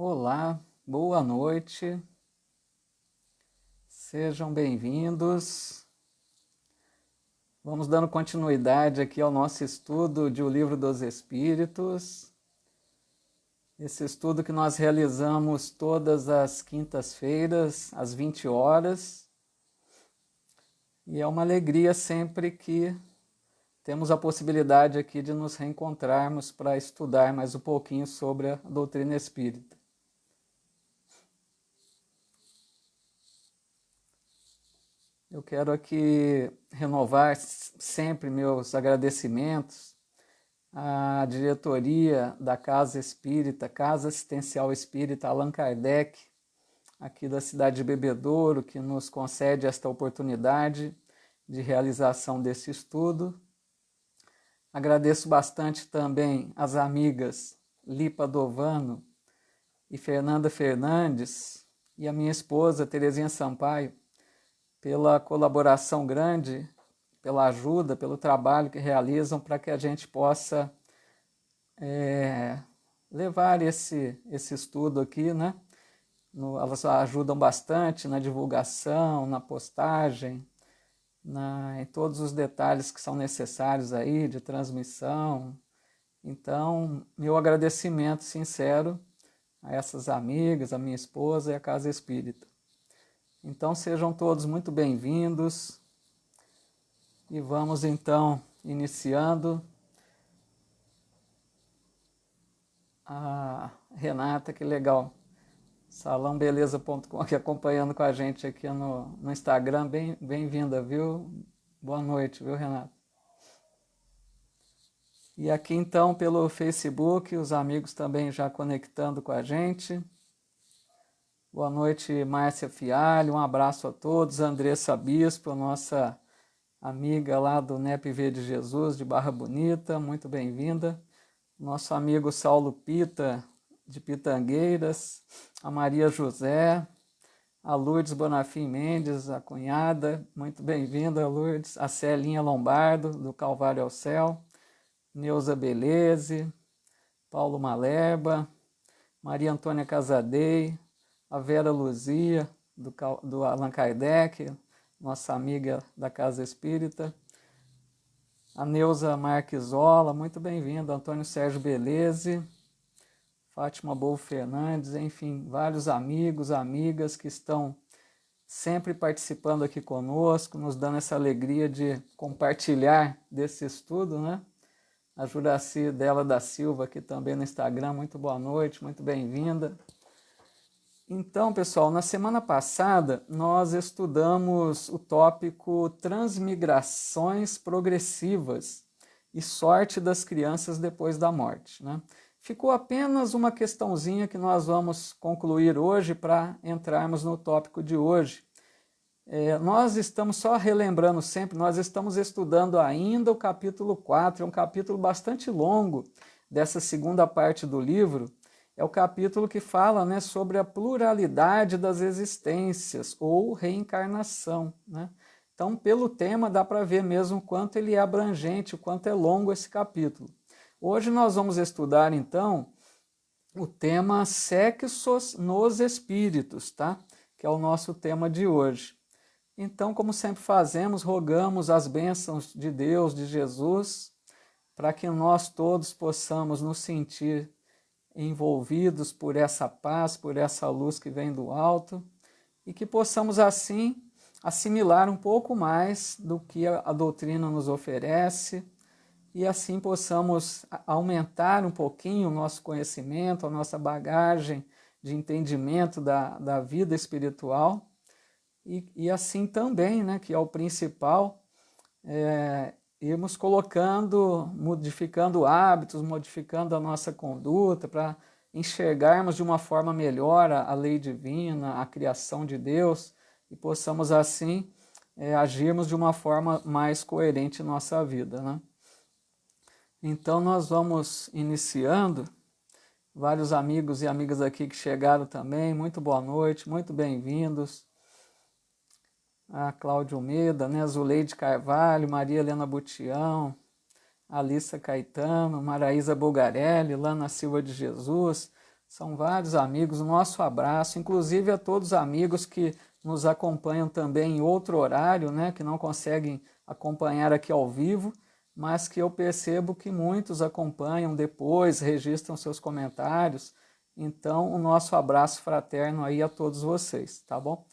Olá, boa noite, sejam bem-vindos. Vamos dando continuidade aqui ao nosso estudo de O Livro dos Espíritos. Esse estudo que nós realizamos todas as quintas-feiras, às 20 horas. E é uma alegria sempre que temos a possibilidade aqui de nos reencontrarmos para estudar mais um pouquinho sobre a doutrina espírita. Eu quero aqui renovar sempre meus agradecimentos à diretoria da Casa Espírita, Casa Assistencial Espírita Allan Kardec, aqui da cidade de Bebedouro, que nos concede esta oportunidade de realização desse estudo. Agradeço bastante também às amigas Lipa Dovano e Fernanda Fernandes e a minha esposa Terezinha Sampaio, pela colaboração grande, pela ajuda, pelo trabalho que realizam para que a gente possa levar esse estudo aqui, né? Elas ajudam bastante na divulgação, na postagem, em todos os detalhes que são necessários aí de transmissão. Então, meu agradecimento sincero a essas amigas, a minha esposa e a Casa Espírita. Então sejam todos muito bem-vindos e vamos então iniciando. A Renata, que legal, salãobeleza.com aqui acompanhando com a gente aqui no Instagram, bem-vinda, viu? Boa noite, viu, Renata? E aqui então pelo Facebook, os amigos também já conectando com a gente. Boa noite, Márcia Fialho, um abraço a todos. Andressa Bispo, nossa amiga lá do NEPV de Jesus, de Barra Bonita, muito bem-vinda. Nosso amigo Saulo Pita, de Pitangueiras, a Maria José, a Lourdes Bonafim Mendes, a cunhada, muito bem-vinda, Lourdes. A Celinha Lombardo, do Calvário ao Céu, Neuza Beleze, Paulo Malerba, Maria Antônia Casadei, a Vera Luzia, do Allan Kardec, nossa amiga da Casa Espírita, a Neuza Marquisola, muito bem-vinda, Antônio Sérgio Beleze, Fátima Bovo Fernandes, enfim, vários amigos, amigas que estão sempre participando aqui conosco, nos dando essa alegria de compartilhar desse estudo, né? A Juraci Della da Silva aqui também no Instagram, muito boa noite, muito bem-vinda. Então, pessoal, na semana passada nós estudamos o tópico transmigrações progressivas e sorte das crianças depois da morte, né? Ficou apenas uma questãozinha que nós vamos concluir hoje para entrarmos no tópico de hoje. Nós estamos só relembrando sempre, nós estamos estudando ainda o capítulo 4, é um capítulo bastante longo dessa segunda parte do livro. É o capítulo que fala, né, sobre a pluralidade das existências ou reencarnação, né? Então, pelo tema, dá para ver mesmo o quanto ele é abrangente, o quanto é longo esse capítulo. Hoje nós vamos estudar, então, o tema sexos nos espíritos, tá? Que é o nosso tema de hoje. Então, como sempre fazemos, rogamos as bênçãos de Deus, de Jesus, para que nós todos possamos nos sentir envolvidos por essa paz, por essa luz que vem do alto, e que possamos assim assimilar um pouco mais do que a doutrina nos oferece, e assim possamos aumentar um pouquinho o nosso conhecimento, a nossa bagagem de entendimento da vida espiritual, e assim também, né, que é o principal, irmos colocando, modificando hábitos, modificando a nossa conduta para enxergarmos de uma forma melhor a lei divina, a criação de Deus, e possamos assim agirmos de uma forma mais coerente em nossa vida, né? Então nós vamos iniciando, vários amigos e amigas aqui que chegaram também, muito boa noite, muito bem-vindos. A Cláudia Almeida, né? Zuleide Carvalho, Maria Helena Butião, Alissa Caetano, Maraísa Bulgarelli, Lana Silva de Jesus, São vários amigos, o nosso abraço, inclusive a todos os amigos que nos acompanham também em outro horário, né, que não conseguem acompanhar aqui ao vivo, mas que eu percebo que muitos acompanham depois, registram seus comentários. Então, o nosso abraço fraterno aí a todos vocês, tá bom?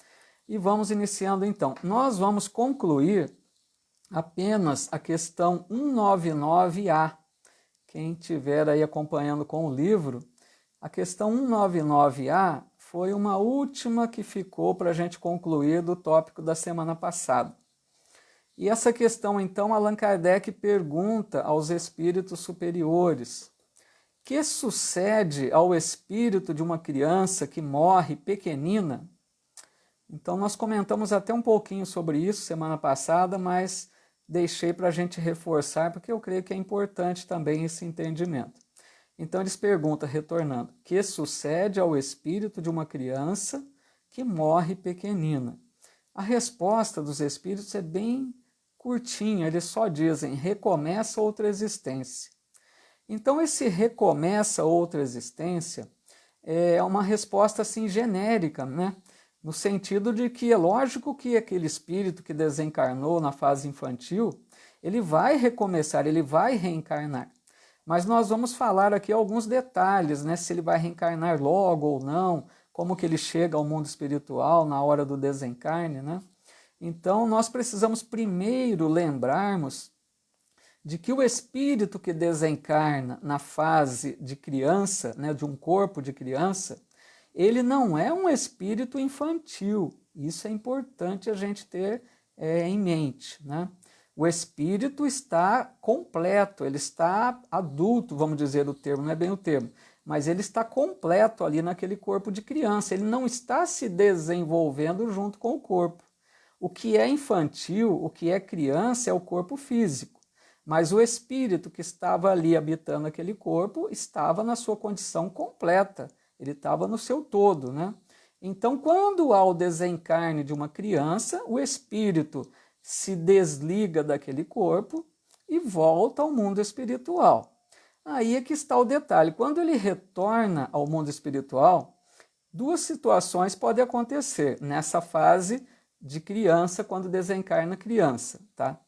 E vamos iniciando então. Nós vamos concluir apenas a questão 199A. Quem estiver aí acompanhando com o livro, a questão 199A foi uma última que ficou para a gente concluir do tópico da semana passada. E essa questão, então, Allan Kardec pergunta aos espíritos superiores: que sucede ao espírito de uma criança que morre pequenina? Então, nós comentamos até um pouquinho sobre isso semana passada, mas deixei para a gente reforçar, porque eu creio que é importante também esse entendimento. Então, eles perguntam, retornando: que sucede ao espírito de uma criança que morre pequenina? A resposta dos espíritos é bem curtinha, eles só dizem: recomeça outra existência. Então, esse recomeça outra existência é uma resposta assim genérica, né? No sentido de que é lógico que aquele espírito que desencarnou na fase infantil, ele vai recomeçar, ele vai reencarnar. Mas nós vamos falar aqui alguns detalhes, né? Se ele vai reencarnar logo ou não, como que ele chega ao mundo espiritual na hora do desencarne, né? Então, nós precisamos primeiro lembrarmos de que o espírito que desencarna na fase de criança, né, de um corpo de criança, ele não é um espírito infantil. Isso é importante a gente ter em mente, né? O espírito está completo, ele está adulto, vamos dizer o termo, não é bem o termo, mas ele está completo ali naquele corpo de criança, ele não está se desenvolvendo junto com o corpo. O que é infantil, o que é criança é o corpo físico, mas o espírito que estava ali habitando aquele corpo estava na sua condição completa, ele estava no seu todo, né? Então, quando há o desencarne de uma criança, o espírito se desliga daquele corpo e volta ao mundo espiritual. Aí é que está o detalhe. Quando ele retorna ao mundo espiritual, duas situações podem acontecer nessa fase de criança, quando desencarna criança, tá?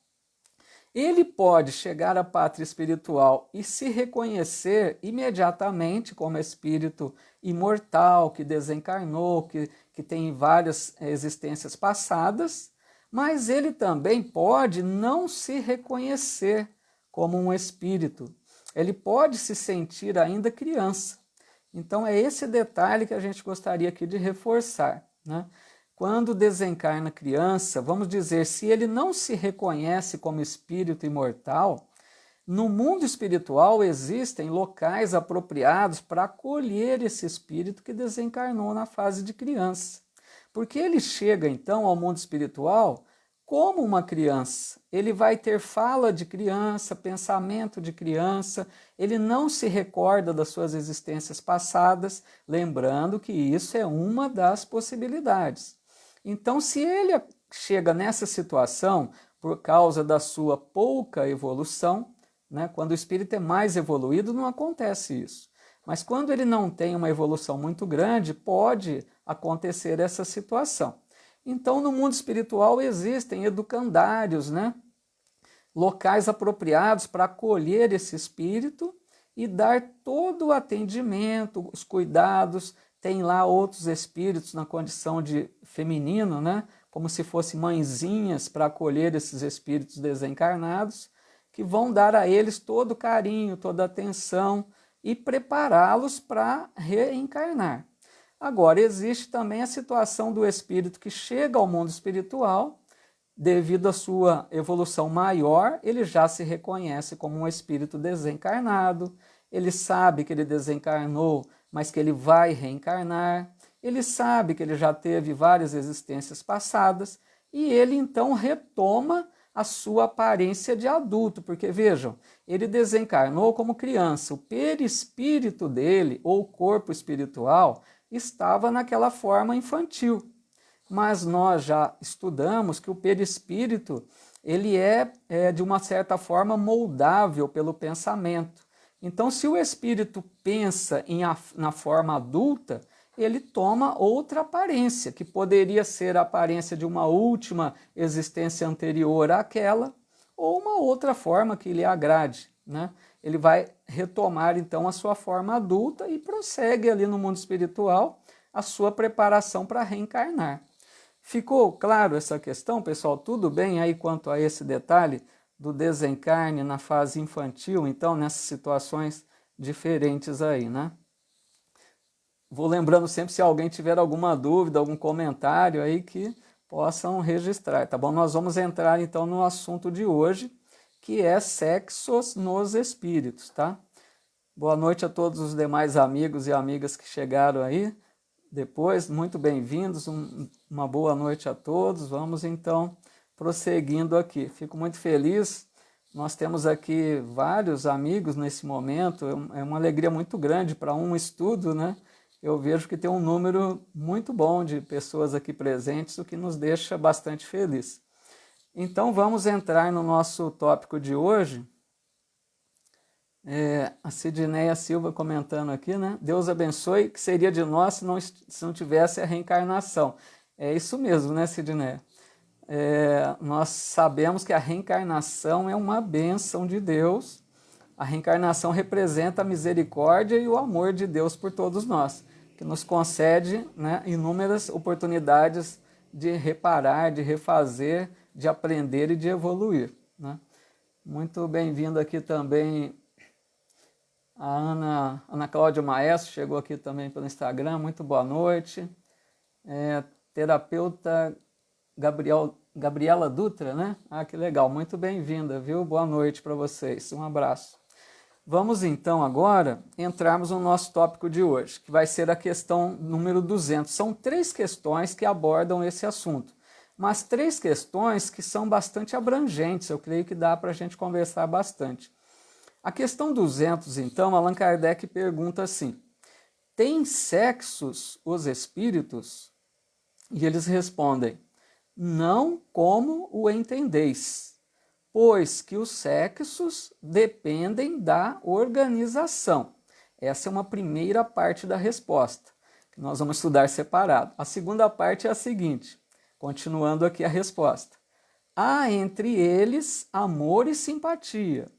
Ele pode chegar à pátria espiritual e se reconhecer imediatamente como espírito imortal, que desencarnou, que tem várias existências passadas, mas ele também pode não se reconhecer como um espírito. Ele pode se sentir ainda criança. Então é esse detalhe que a gente gostaria aqui de reforçar, né? Quando desencarna criança, vamos dizer, se ele não se reconhece como espírito imortal, no mundo espiritual existem locais apropriados para acolher esse espírito que desencarnou na fase de criança. Porque ele chega então ao mundo espiritual como uma criança. Ele vai ter fala de criança, pensamento de criança, ele não se recorda das suas existências passadas, lembrando que isso é uma das possibilidades. Então, se ele chega nessa situação por causa da sua pouca evolução, né, quando o espírito é mais evoluído, não acontece isso. Mas quando ele não tem uma evolução muito grande, pode acontecer essa situação. Então, no mundo espiritual existem educandários, né, locais apropriados para acolher esse espírito e dar todo o atendimento, os cuidados. Tem lá outros espíritos na condição de feminino, né? Como se fossem mãezinhas para acolher esses espíritos desencarnados, que vão dar a eles todo o carinho, toda a atenção e prepará-los para reencarnar. Agora, existe também a situação do espírito que chega ao mundo espiritual, devido à sua evolução maior, ele já se reconhece como um espírito desencarnado, ele sabe que ele desencarnou, mas que ele vai reencarnar, ele sabe que ele já teve várias existências passadas e ele então retoma a sua aparência de adulto, porque vejam, ele desencarnou como criança, o perispírito dele, ou corpo espiritual, estava naquela forma infantil. Mas nós já estudamos que o perispírito ele é de uma certa forma moldável pelo pensamento. Então, se o espírito pensa na forma adulta, ele toma outra aparência, que poderia ser a aparência de uma última existência anterior àquela, ou uma outra forma que lhe agrade, né? Ele vai retomar então a sua forma adulta e prossegue ali no mundo espiritual a sua preparação para reencarnar. Ficou claro essa questão, pessoal? Tudo bem aí quanto a esse detalhe do desencarne na fase infantil, então nessas situações diferentes aí, né? Vou lembrando sempre, se alguém tiver alguma dúvida, algum comentário aí, que possam registrar, tá bom? Nós vamos entrar então no assunto de hoje, que é sexos nos espíritos, tá? Boa noite a todos os demais amigos e amigas que chegaram aí depois, muito bem-vindos, uma boa noite a todos. Vamos então prosseguindo aqui. Fico muito feliz, nós temos aqui vários amigos nesse momento, é uma alegria muito grande para um estudo, né? Eu vejo que tem um número muito bom de pessoas aqui presentes, o que nos deixa bastante feliz. Então vamos entrar no nosso tópico de hoje. A Sidneia Silva comentando aqui, né? Deus abençoe, que seria de nós se não tivesse a reencarnação. É isso mesmo, né, Sidneia? Nós sabemos que a reencarnação é uma bênção de Deus. A reencarnação representa a misericórdia e o amor de Deus por todos nós, que nos concede, né, inúmeras oportunidades de reparar, de refazer, de aprender e de evoluir, né? Muito bem-vindo aqui também a Ana Cláudia Maestro, chegou aqui também pelo Instagram, muito boa noite. Terapeuta Gabriela Dutra, né? Ah, que legal, muito bem-vinda, viu? Boa noite para vocês, um abraço. Vamos então agora entrarmos no nosso tópico de hoje, que vai ser a questão número 200. São 3 questões que abordam esse assunto, mas 3 questões que são bastante abrangentes, eu creio que dá para a gente conversar bastante. A questão 200, então, Allan Kardec pergunta assim: tem sexos os espíritos? E eles respondem: não como o entendeis, pois que os sexos dependem da organização. Essa é uma primeira parte da resposta, que nós vamos estudar separado. A segunda parte é a seguinte, continuando aqui a resposta: há entre eles amor e simpatia,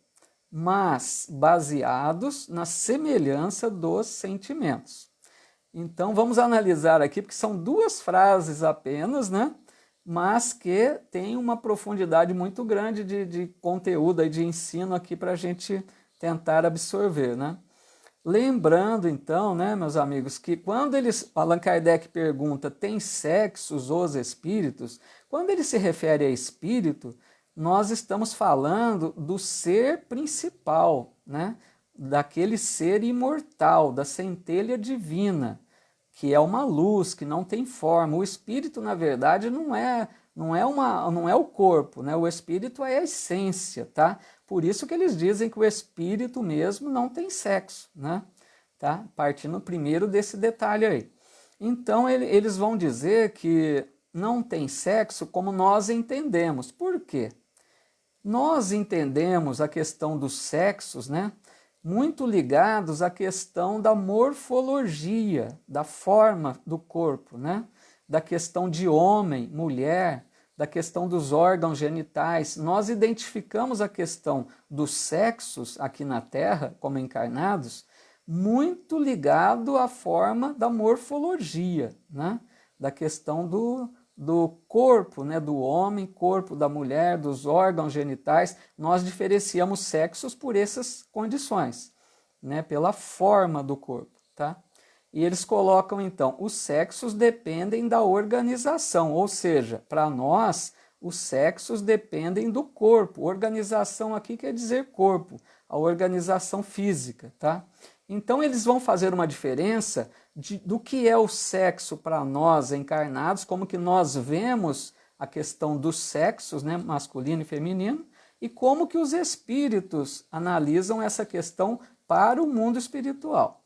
mas baseados na semelhança dos sentimentos. Então vamos analisar aqui, porque são 2 frases apenas, né? Mas que tem uma profundidade muito grande de conteúdo e de ensino aqui para a gente tentar absorver, né? Lembrando então, né, meus amigos, que quando Allan Kardec pergunta, tem sexos os espíritos? Quando ele se refere a espírito, nós estamos falando do ser principal, né? Daquele ser imortal, da centelha divina, que é uma luz, que não tem forma. O espírito, na verdade, não é o corpo, né? O espírito é a essência, tá? Por isso que eles dizem que o espírito mesmo não tem sexo, né? Tá? Partindo primeiro desse detalhe aí. Então, eles vão dizer que não tem sexo como nós entendemos. Por quê? Nós entendemos a questão dos sexos, né, muito ligados à questão da morfologia, da forma do corpo, né, da questão de homem, mulher, da questão dos órgãos genitais. Nós identificamos a questão dos sexos aqui na Terra, como encarnados, muito ligado à forma da morfologia, né, da questão do corpo, né, do homem, corpo da mulher, dos órgãos genitais. Nós diferenciamos sexos por essas condições, né, pela forma do corpo, tá? E eles colocam então, os sexos dependem da organização, ou seja, para nós, os sexos dependem do corpo. Organização aqui quer dizer corpo, a organização física, tá? Então eles vão fazer uma diferença do que é o sexo para nós encarnados, como que nós vemos a questão dos sexos, né, masculino e feminino, e como que os espíritos analisam essa questão para o mundo espiritual.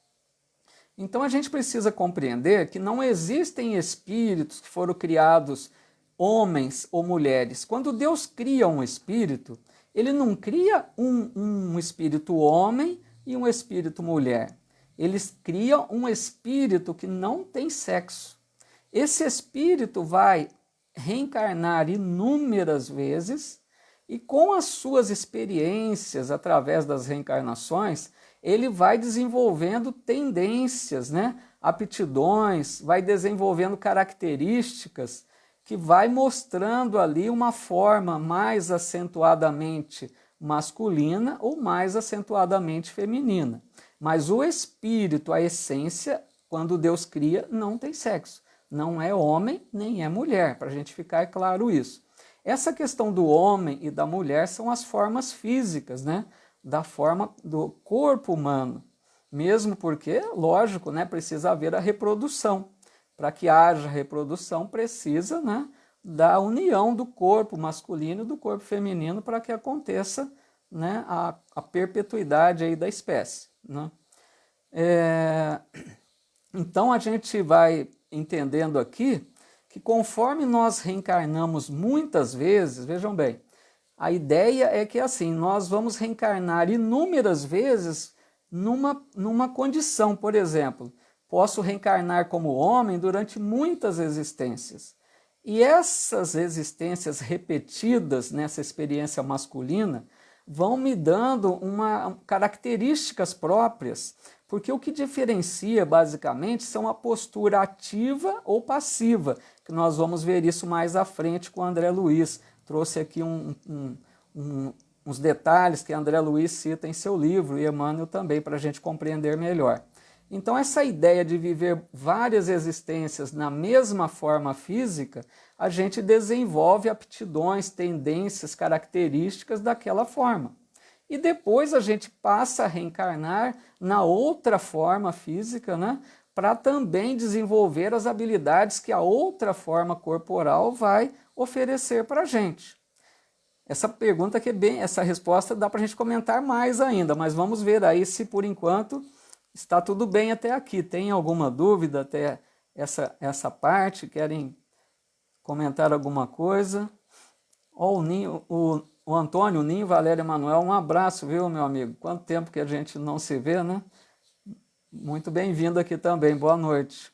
Então a gente precisa compreender que não existem espíritos que foram criados homens ou mulheres. Quando Deus cria um espírito, ele não cria um espírito homem e um espírito mulher. Eles criam um espírito que não tem sexo. Esse espírito vai reencarnar inúmeras vezes e com as suas experiências através das reencarnações, ele vai desenvolvendo tendências, né? Aptidões, vai desenvolvendo características que vai mostrando ali uma forma mais acentuadamente masculina ou mais acentuadamente feminina. Mas o espírito, a essência, quando Deus cria, não tem sexo. Não é homem nem é mulher, para a gente ficar claro isso. Essa questão do homem e da mulher são as formas físicas, né? Da forma do corpo humano. Mesmo porque, lógico, né, precisa haver a reprodução. Para que haja reprodução, precisa, né, da união do corpo masculino e do corpo feminino para que aconteça, né, a perpetuidade aí da espécie, né? Então a gente vai entendendo aqui que conforme nós reencarnamos muitas vezes, vejam bem, a ideia é que assim, nós vamos reencarnar inúmeras vezes numa condição, por exemplo, posso reencarnar como homem durante muitas existências. E essas existências repetidas nessa experiência masculina vão me dando características próprias, porque o que diferencia basicamente são a postura ativa ou passiva, que nós vamos ver isso mais à frente com o André Luiz. Trouxe aqui uns detalhes que André Luiz cita em seu livro, e Emmanuel também, para a gente compreender melhor. Então essa ideia de viver várias existências na mesma forma física, a gente desenvolve aptidões, tendências, características daquela forma. E depois a gente passa a reencarnar na outra forma física, né, para também desenvolver as habilidades que a outra forma corporal vai oferecer para a gente. Essa pergunta que é bem, essa resposta dá para a gente comentar mais ainda, mas vamos ver aí se por enquanto está tudo bem até aqui. Tem alguma dúvida até essa parte? Querem comentar alguma coisa? Ó, o Antônio, o Ninho, Valério Emanuel, um abraço, viu, meu amigo? Quanto tempo que a gente não se vê, né? Muito bem-vindo aqui também, boa noite.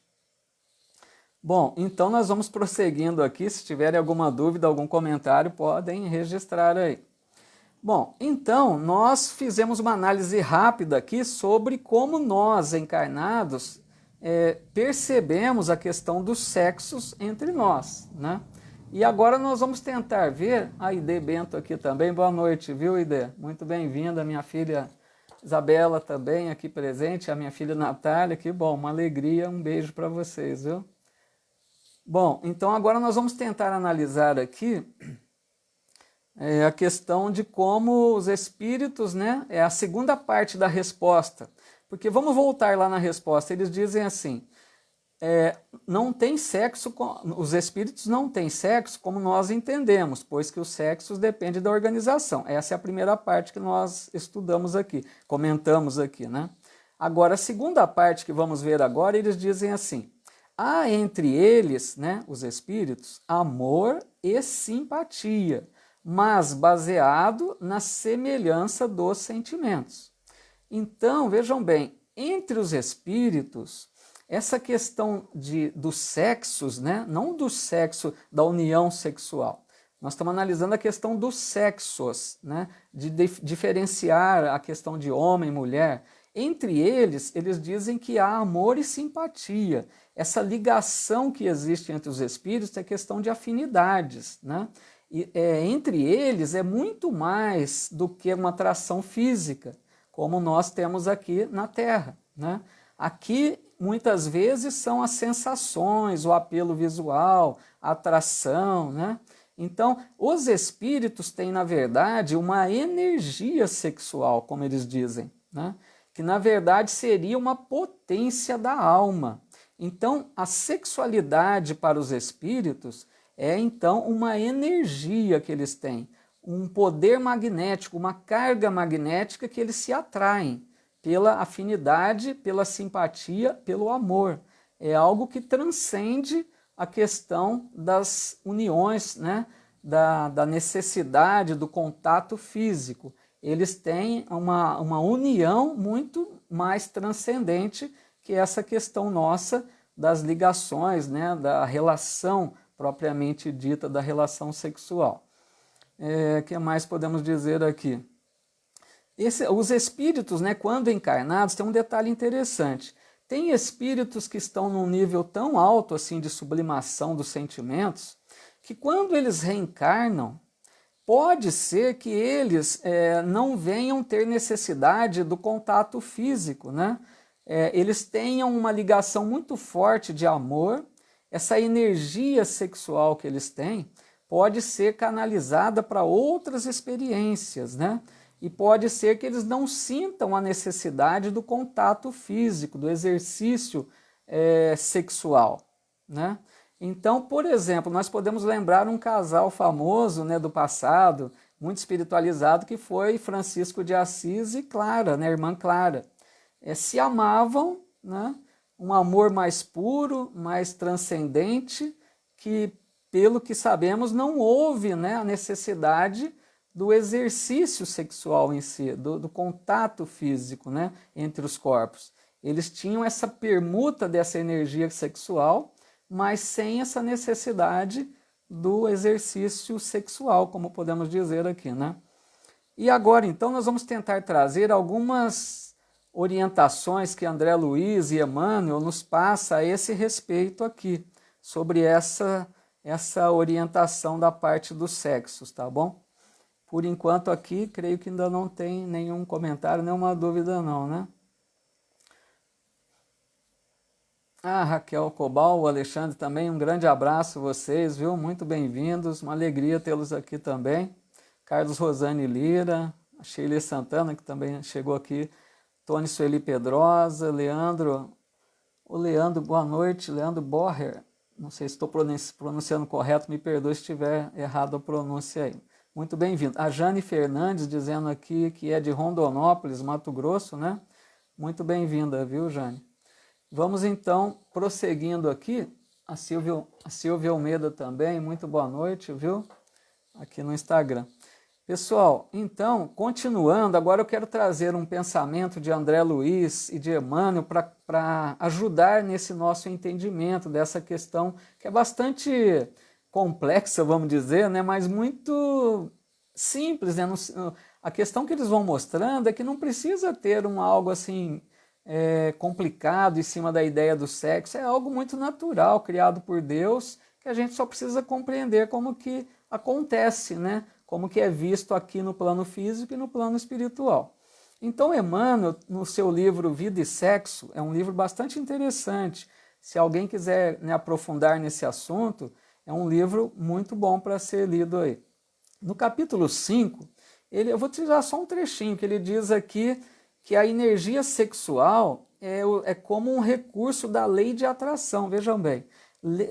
Bom, então nós vamos prosseguindo aqui. Se tiverem alguma dúvida, algum comentário, podem registrar aí. Bom, então nós fizemos uma análise rápida aqui sobre como nós, encarnados, percebemos a questão dos sexos entre nós, né? E agora nós vamos tentar ver a Ide Bento aqui também. Boa noite, viu, Ide? Muito bem-vinda, minha filha Isabela também aqui presente, a minha filha Natália, que bom, uma alegria, um beijo para vocês, viu? Bom, então agora nós vamos tentar analisar aqui a questão de como os espíritos, né, é a segunda parte da resposta, porque vamos voltar lá na resposta, eles dizem assim, não tem sexo, os espíritos não têm sexo como nós entendemos, pois que os sexos dependem da organização. Essa é a primeira parte que nós estudamos aqui, comentamos aqui, né? Agora, a segunda parte que vamos ver agora, eles dizem assim, há entre eles, né, os espíritos, amor e simpatia, mas baseado na semelhança dos sentimentos. Então, vejam bem, entre os espíritos, essa questão dos sexos, né, não do sexo da união sexual, nós estamos analisando a questão dos sexos, né, de diferenciar a questão de homem e mulher. Entre eles dizem que há amor e simpatia. Essa ligação que existe entre os espíritos é questão de afinidades, né? E, entre eles é muito mais do que uma atração física, como nós temos aqui na Terra, né? Aqui, muitas vezes, são as sensações, o apelo visual, a atração, né? Então, os espíritos têm, na verdade, uma energia sexual, como eles dizem, né? Que, na verdade, seria uma potência da alma. Então, a sexualidade para os espíritos é, então, uma energia que eles têm, um poder magnético, uma carga magnética que eles se atraem pela afinidade, pela simpatia, pelo amor. É algo que transcende a questão das uniões, né? Da necessidade do contato físico. eles têm uma união muito mais transcendente que essa questão nossa das ligações, né, da relação propriamente dita, da relação sexual. Que mais podemos dizer aqui? Os espíritos, né, quando encarnados, tem um detalhe interessante. Tem espíritos que estão num nível tão alto assim de sublimação dos sentimentos, que quando eles reencarnam, pode ser que eles não venham ter necessidade do contato físico, né? Eles tenham uma ligação muito forte de amor, essa energia sexual que eles têm pode ser canalizada para outras experiências, né? E pode ser que eles não sintam a necessidade do contato físico, do exercício sexual, né? Então, por exemplo, nós podemos lembrar um casal famoso, né, do passado, muito espiritualizado, que foi Francisco de Assis e Clara, né, irmã Clara. Se amavam, né, um amor mais puro, mais transcendente, que, pelo que sabemos, não houve, né, a necessidade do exercício sexual em si, do contato físico, né, entre os corpos. Eles tinham essa permuta dessa energia sexual, mas sem essa necessidade do exercício sexual, como podemos dizer aqui, né? E agora, então, nós vamos tentar trazer algumas orientações que André Luiz e Emmanuel nos passa a esse respeito aqui, sobre essa orientação da parte dos sexos, tá bom? Por enquanto aqui, creio que ainda não tem nenhum comentário, nenhuma dúvida não, né? Raquel Cobal, o Alexandre também, um grande abraço a vocês, viu? Muito bem-vindos, uma alegria tê-los aqui também. Carlos Rosane Lira, a Sheila Santana, que também chegou aqui, Tony Sueli Pedrosa, Leandro, boa noite, Leandro Borrer, não sei se estou pronunciando correto, me perdoe se estiver errado a pronúncia aí. Muito bem-vindo. A Jane Fernandes dizendo aqui que é de Rondonópolis, Mato Grosso, né? Muito bem-vinda, viu, Jane? Vamos então prosseguindo aqui. A Silvia Almeida também, muito boa noite, viu? Aqui no Instagram. Pessoal, então, continuando, agora eu quero trazer um pensamento de André Luiz e de Emmanuel para ajudar nesse nosso entendimento dessa questão que é bastante complexa, vamos dizer, né? Mas muito simples, né? A questão que eles vão mostrando é que não precisa ter algo assim complicado em cima da ideia do sexo, é algo muito natural, criado por Deus, que a gente só precisa compreender como que acontece, né? Como que é visto aqui no plano físico e no plano espiritual. Então, Emmanuel, no seu livro Vida e Sexo, é um livro bastante interessante. Se alguém quiser, né, aprofundar nesse assunto, é um livro muito bom para ser lido aí. No capítulo 5, eu vou tirar só um trechinho, que ele diz aqui que a energia sexual é como um recurso da lei de atração. Vejam bem,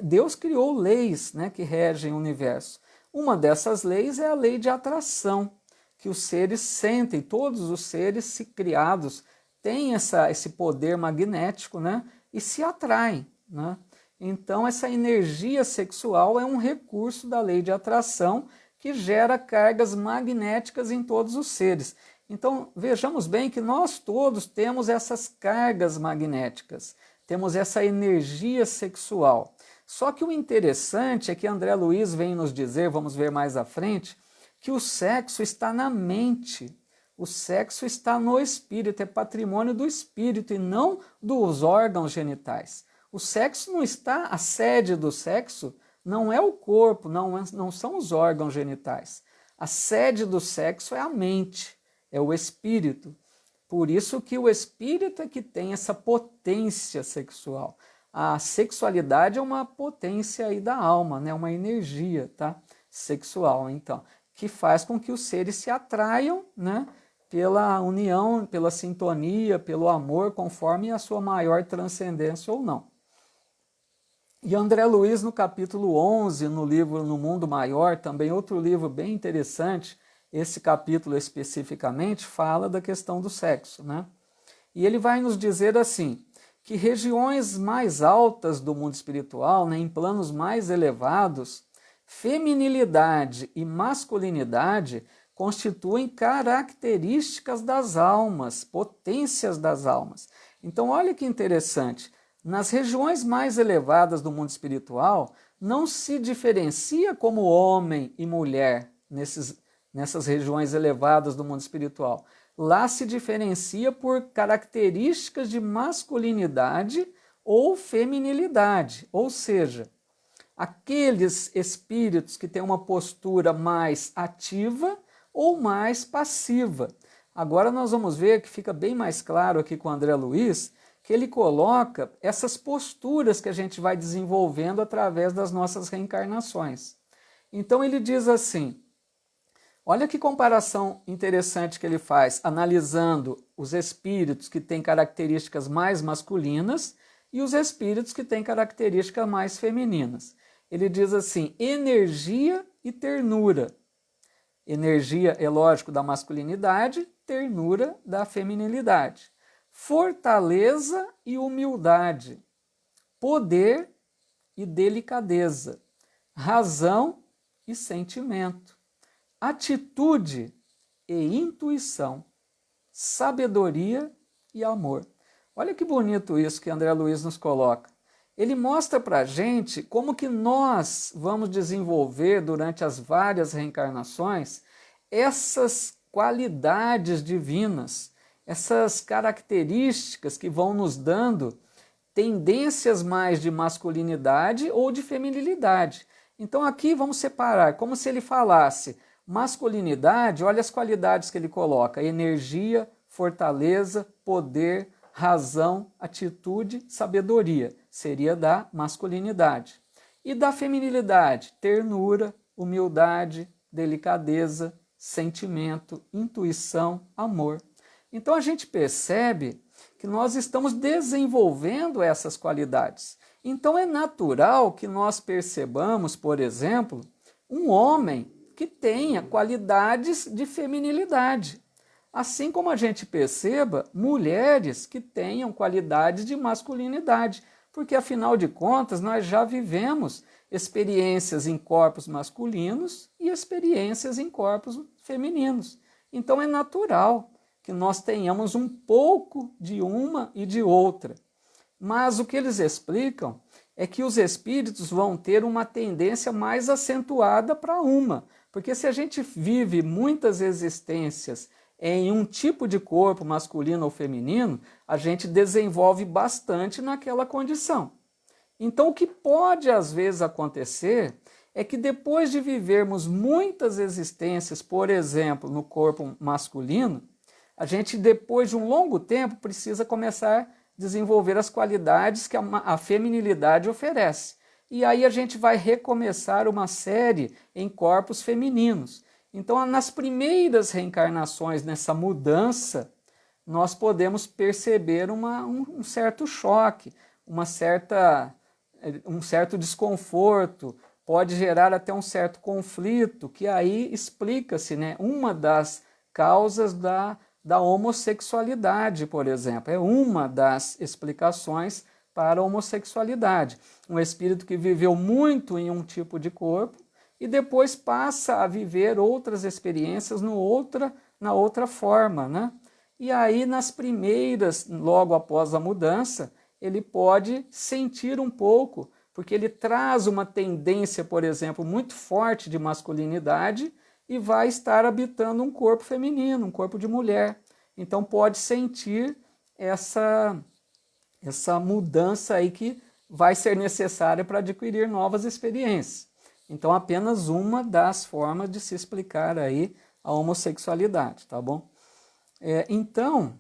Deus criou leis, né, que regem o universo. Uma dessas leis é a lei de atração, que os seres sentem, todos os seres criados têm esse poder magnético, né, e se atraem, né? Então, essa energia sexual é um recurso da lei de atração que gera cargas magnéticas em todos os seres. Então, vejamos bem que nós todos temos essas cargas magnéticas, temos essa energia sexual. Só que o interessante é que André Luiz vem nos dizer, vamos ver mais à frente, que o sexo está na mente, o sexo está no espírito, é patrimônio do espírito e não dos órgãos genitais. O sexo não está, a sede do sexo não é o corpo, não são os órgãos genitais. A sede do sexo é a mente, é o espírito. Por isso que o espírito é que tem essa potência sexual. A sexualidade é uma potência aí da alma, né? Uma energia, tá? Sexual, então, que faz com que os seres se atraiam, né? Pela união, pela sintonia, pelo amor, conforme a sua maior transcendência ou não. E André Luiz, no capítulo 11, no livro No Mundo Maior, também outro livro bem interessante, esse capítulo especificamente fala da questão do sexo, né? E ele vai nos dizer assim, que regiões mais altas do mundo espiritual, né, em planos mais elevados, feminilidade e masculinidade constituem características das almas, potências das almas. Então, olha que interessante. Nas regiões mais elevadas do mundo espiritual, não se diferencia como homem e mulher nessas regiões elevadas do mundo espiritual. Lá se diferencia por características de masculinidade ou feminilidade, ou seja, aqueles espíritos que têm uma postura mais ativa ou mais passiva. Agora nós vamos ver que fica bem mais claro aqui com o André Luiz, que ele coloca essas posturas que a gente vai desenvolvendo através das nossas reencarnações. Então ele diz assim, olha que comparação interessante que ele faz, analisando os espíritos que têm características mais masculinas e os espíritos que têm características mais femininas. Ele diz assim, energia e ternura. Energia é lógico da masculinidade, ternura da feminilidade. Fortaleza e humildade. Poder e delicadeza. Razão e sentimento. Atitude e intuição. Sabedoria e amor. Olha que bonito isso que André Luiz nos coloca. Ele mostra para a gente como que nós vamos desenvolver durante as várias reencarnações essas qualidades divinas, essas características que vão nos dando tendências mais de masculinidade ou de feminilidade. Então aqui vamos separar, como se ele falasse masculinidade, olha as qualidades que ele coloca, energia, fortaleza, poder, razão, atitude, sabedoria, seria da masculinidade. E da feminilidade, ternura, humildade, delicadeza, sentimento, intuição, amor. Então a gente percebe que nós estamos desenvolvendo essas qualidades. Então é natural que nós percebamos, por exemplo, um homem que tenha qualidades de feminilidade. Assim como a gente perceba mulheres que tenham qualidades de masculinidade, porque afinal de contas nós já vivemos experiências em corpos masculinos e experiências em corpos femininos. Então é natural que nós tenhamos um pouco de uma e de outra. Mas o que eles explicam é que os espíritos vão ter uma tendência mais acentuada para uma, porque se a gente vive muitas existências em um tipo de corpo masculino ou feminino, a gente desenvolve bastante naquela condição. Então, o que pode às vezes acontecer é que depois de vivermos muitas existências, por exemplo, no corpo masculino, a gente depois de um longo tempo precisa começar a desenvolver as qualidades que a feminilidade oferece. E aí a gente vai recomeçar uma série em corpos femininos. Então, nas primeiras reencarnações, nessa mudança, nós podemos perceber um certo choque, um certo desconforto, pode gerar até um certo conflito, que aí explica-se, né, uma das causas da homossexualidade, por exemplo. É uma das explicações para a homossexualidade. Um espírito que viveu muito em um tipo de corpo, e depois passa a viver outras experiências na outra forma, né? E aí, nas primeiras, logo após a mudança, ele pode sentir um pouco, porque ele traz uma tendência, por exemplo, muito forte de masculinidade e vai estar habitando um corpo feminino, um corpo de mulher. Então pode sentir essa mudança aí que vai ser necessária para adquirir novas experiências. Então, apenas uma das formas de se explicar aí a homossexualidade, tá bom? O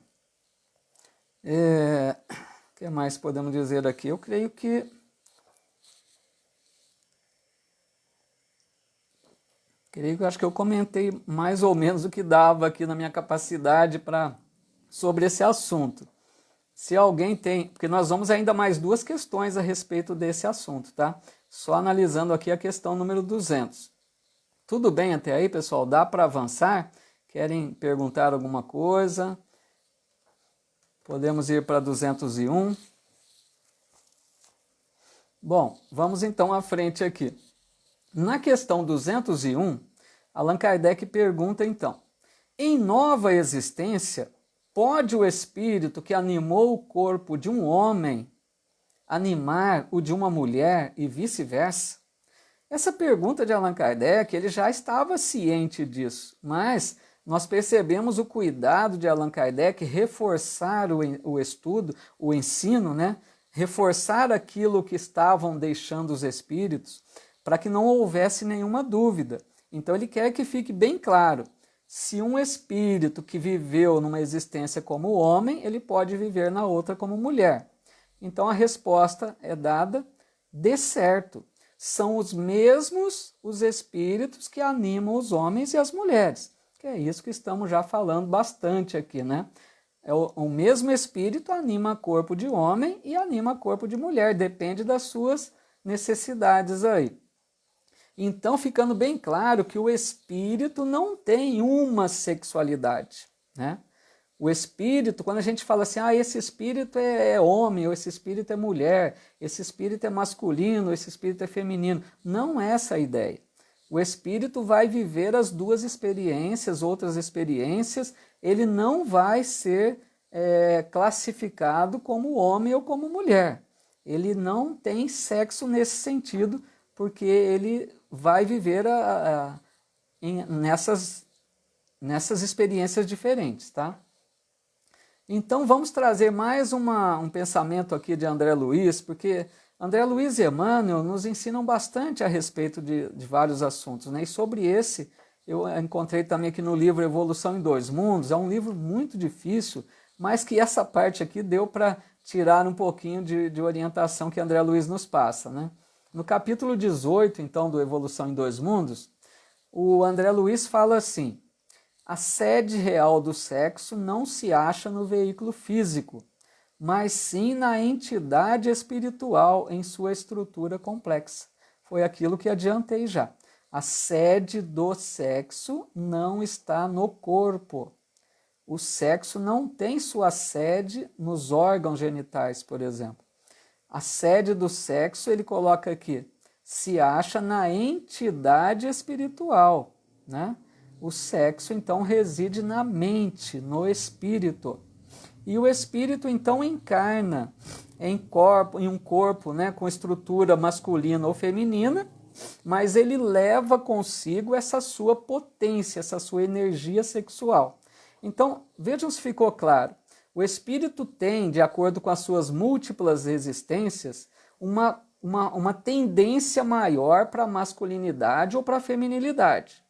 que mais podemos dizer aqui? Eu creio que acho que eu comentei mais ou menos o que dava aqui na minha capacidade sobre esse assunto. Se alguém tem, porque nós vamos ainda mais duas questões a respeito desse assunto, tá? Só analisando aqui a questão número 200. Tudo bem até aí, pessoal? Dá para avançar? Querem perguntar alguma coisa? Podemos ir para 201. Bom, vamos então à frente aqui. Na questão 201, Allan Kardec pergunta então: em nova existência, pode o espírito que animou o corpo de um homem animar o de uma mulher e vice-versa? Essa pergunta de Allan Kardec, ele já estava ciente disso, mas nós percebemos o cuidado de Allan Kardec reforçar o estudo, o ensino, né? Reforçar aquilo que estavam deixando os espíritos, para que não houvesse nenhuma dúvida. Então ele quer que fique bem claro: se um espírito que viveu numa existência como homem, ele pode viver na outra como mulher. Então a resposta é dada de certo. São os mesmos os espíritos que animam os homens e as mulheres. Que é isso que estamos já falando bastante aqui, né? O mesmo espírito anima corpo de homem e anima corpo de mulher, depende das suas necessidades aí. Então, ficando bem claro que o espírito não tem uma sexualidade, né? O espírito, quando a gente fala assim, esse espírito é homem, ou esse espírito é mulher, esse espírito é masculino, esse espírito é feminino, não é essa a ideia. O espírito vai viver as duas experiências, outras experiências, ele não vai ser classificado como homem ou como mulher. Ele não tem sexo nesse sentido, porque ele vai viver nessas experiências diferentes, tá? Então vamos trazer mais um pensamento aqui de André Luiz, porque André Luiz e Emmanuel nos ensinam bastante a respeito de vários assuntos, né? E sobre esse eu encontrei também aqui no livro Evolução em Dois Mundos. É um livro muito difícil, mas que essa parte aqui deu para tirar um pouquinho de orientação que André Luiz nos passa, né? No capítulo 18, então, do Evolução em Dois Mundos, o André Luiz fala assim: a sede real do sexo não se acha no veículo físico, mas sim na entidade espiritual em sua estrutura complexa. Foi aquilo que adiantei já. A sede do sexo não está no corpo. O sexo não tem sua sede nos órgãos genitais, por exemplo. A sede do sexo, ele coloca aqui, se acha na entidade espiritual, né? O sexo, então, reside na mente, no espírito. E o espírito, então, encarna em um corpo, né, com estrutura masculina ou feminina, mas ele leva consigo essa sua potência, essa sua energia sexual. Então, vejam se ficou claro. O espírito tem, de acordo com as suas múltiplas existências, uma tendência maior para a masculinidade ou para a feminilidade.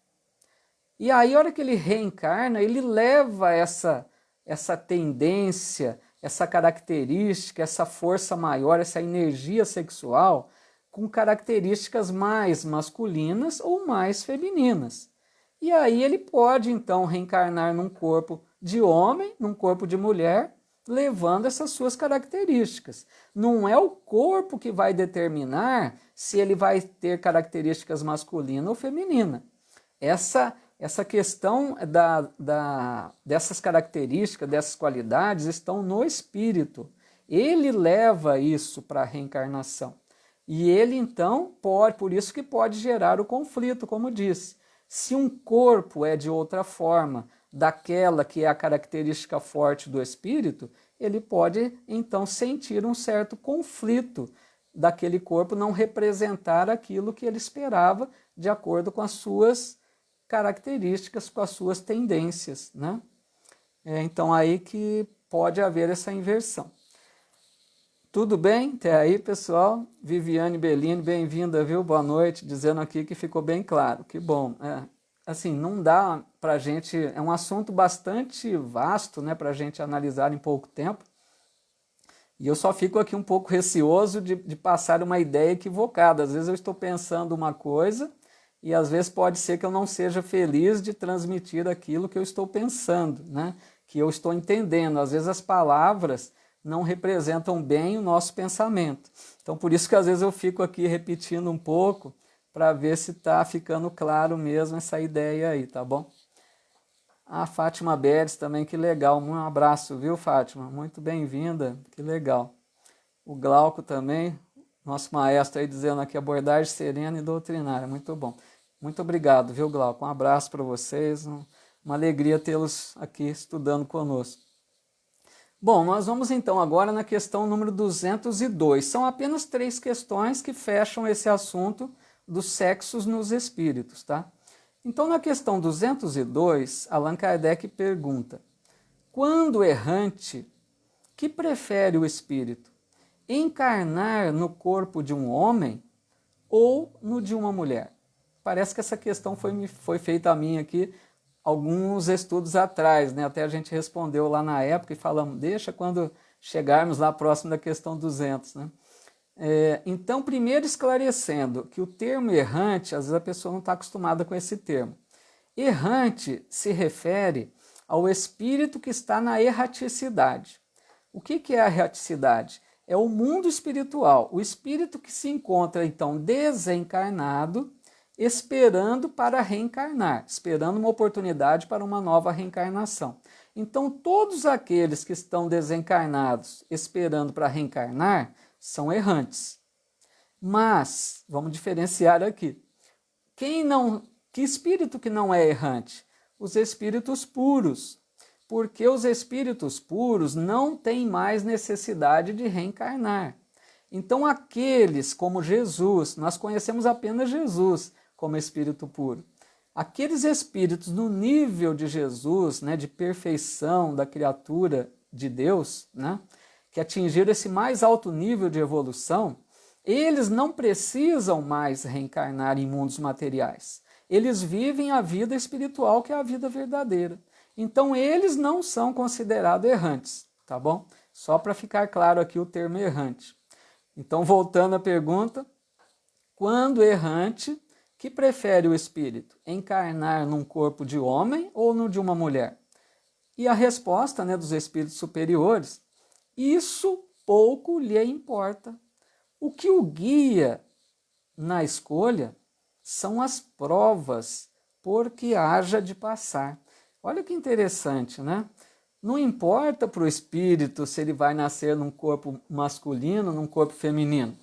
E aí, a hora que ele reencarna, ele leva essa tendência, essa característica, essa força maior, essa energia sexual, com características mais masculinas ou mais femininas. E aí ele pode, então, reencarnar num corpo de homem, num corpo de mulher, levando essas suas características. Não é o corpo que vai determinar se ele vai ter características masculina ou feminina. Essa questão dessas características, dessas qualidades, estão no espírito. Ele leva isso para a reencarnação. E ele, então, por isso que pode gerar o conflito, como disse. Se um corpo é de outra forma, daquela que é a característica forte do espírito, ele pode, então, sentir um certo conflito daquele corpo não representar aquilo que ele esperava de acordo com as suas características, com as suas tendências, né? Então, aí que pode haver essa inversão. Tudo bem? Até aí, pessoal? Viviane Bellini, bem-vinda, viu? Boa noite, dizendo aqui que ficou bem claro. Que bom. Assim, não dá para a gente... É um assunto bastante vasto, né, para a gente analisar em pouco tempo. E eu só fico aqui um pouco receoso de passar uma ideia equivocada. Às vezes eu estou pensando uma coisa e às vezes pode ser que eu não seja feliz de transmitir aquilo que eu estou pensando, né? Que eu estou entendendo. Às vezes as palavras não representam bem o nosso pensamento. Então, por isso que às vezes eu fico aqui repetindo um pouco para ver se está ficando claro mesmo essa ideia aí, tá bom? A Fátima Beres também, que legal. Um abraço, viu, Fátima? Muito bem-vinda, que legal. O Glauco também, nosso maestro aí dizendo aqui, abordagem serena e doutrinária, muito bom. Muito obrigado, viu, Glauco? Um abraço para vocês, uma alegria tê-los aqui estudando conosco. Bom, nós vamos então agora na questão número 202. São apenas 3 questões que fecham esse assunto dos sexos nos espíritos, tá? Então, na questão 202, Allan Kardec pergunta: quando errante, que prefere o espírito? Encarnar no corpo de um homem ou no de uma mulher? Parece que essa questão foi feita a mim aqui alguns estudos atrás, né? Até a gente respondeu lá na época e falamos, deixa quando chegarmos lá próximo da questão 200, né? Então, primeiro esclarecendo que o termo errante, às vezes a pessoa não está acostumada com esse termo. Errante se refere ao espírito que está na erraticidade. O que é a erraticidade? É o mundo espiritual, o espírito que se encontra, então, desencarnado, esperando para reencarnar, esperando uma oportunidade para uma nova reencarnação. Então, todos aqueles que estão desencarnados, esperando para reencarnar, são errantes. Mas, vamos diferenciar aqui. Que espírito que não é errante? Os espíritos puros. Porque os espíritos puros não têm mais necessidade de reencarnar. Então, aqueles como Jesus, nós conhecemos apenas Jesus como espírito puro. Aqueles espíritos no nível de Jesus, né, de perfeição da criatura de Deus, né, que atingiram esse mais alto nível de evolução, eles não precisam mais reencarnar em mundos materiais. Eles vivem a vida espiritual, que é a vida verdadeira. Então, eles não são considerados errantes, tá bom? Só para ficar claro aqui o termo errante. Então, voltando à pergunta, quando errante, que prefere o espírito? Encarnar num corpo de homem ou no de uma mulher? E a resposta, né, dos espíritos superiores, isso pouco lhe importa. O que o guia na escolha são as provas por que haja de passar. Olha que interessante, né? Não importa para o espírito se ele vai nascer num corpo masculino, num corpo feminino,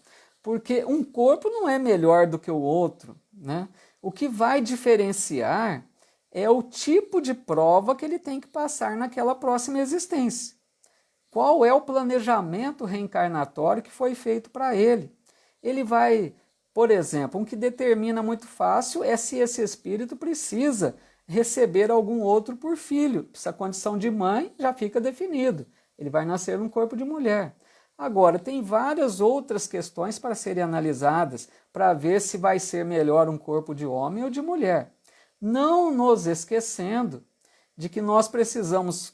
porque um corpo não é melhor do que o outro, né? O que vai diferenciar é o tipo de prova que ele tem que passar naquela próxima existência. Qual é o planejamento reencarnatório que foi feito para ele? Ele vai, por exemplo, um que determina muito fácil é se esse espírito precisa receber algum outro por filho. Essa condição de mãe já fica definido. Ele vai nascer num corpo de mulher. Agora, tem várias outras questões para serem analisadas para ver se vai ser melhor um corpo de homem ou de mulher. Não nos esquecendo de que nós precisamos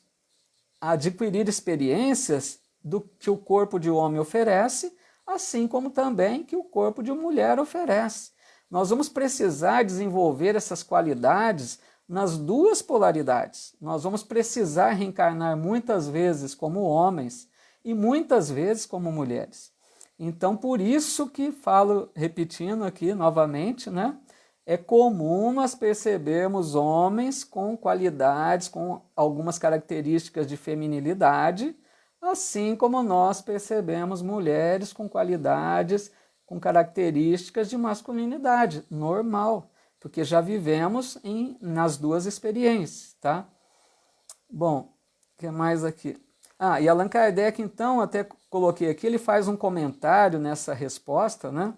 adquirir experiências do que o corpo de homem oferece, assim como também que o corpo de mulher oferece. Nós vamos precisar desenvolver essas qualidades nas duas polaridades. Nós vamos precisar reencarnar muitas vezes como homens e muitas vezes como mulheres. Então, por isso que falo, repetindo aqui novamente, né? É comum nós percebermos homens com qualidades, com algumas características de feminilidade, assim como nós percebemos mulheres com qualidades, com características de masculinidade, normal, porque já vivemos nas duas experiências, tá? Bom, o que mais aqui? E Allan Kardec, então, até coloquei aqui, ele faz um comentário nessa resposta, né?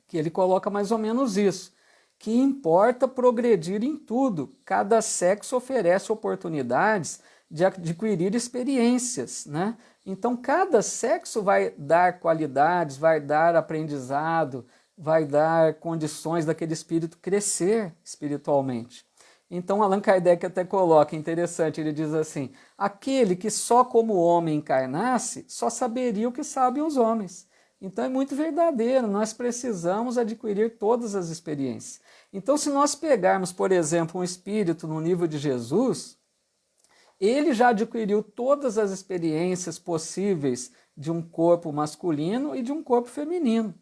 Que ele coloca mais ou menos isso, que importa progredir em tudo. Cada sexo oferece oportunidades de adquirir experiências, né? Então, cada sexo vai dar qualidades, vai dar aprendizado, vai dar condições daquele espírito crescer espiritualmente. Então, Allan Kardec até coloca, interessante, ele diz assim, aquele que só como homem encarnasse, só saberia o que sabem os homens. Então, é muito verdadeiro, nós precisamos adquirir todas as experiências. Então, se nós pegarmos, por exemplo, um espírito no nível de Jesus, ele já adquiriu todas as experiências possíveis de um corpo masculino e de um corpo feminino.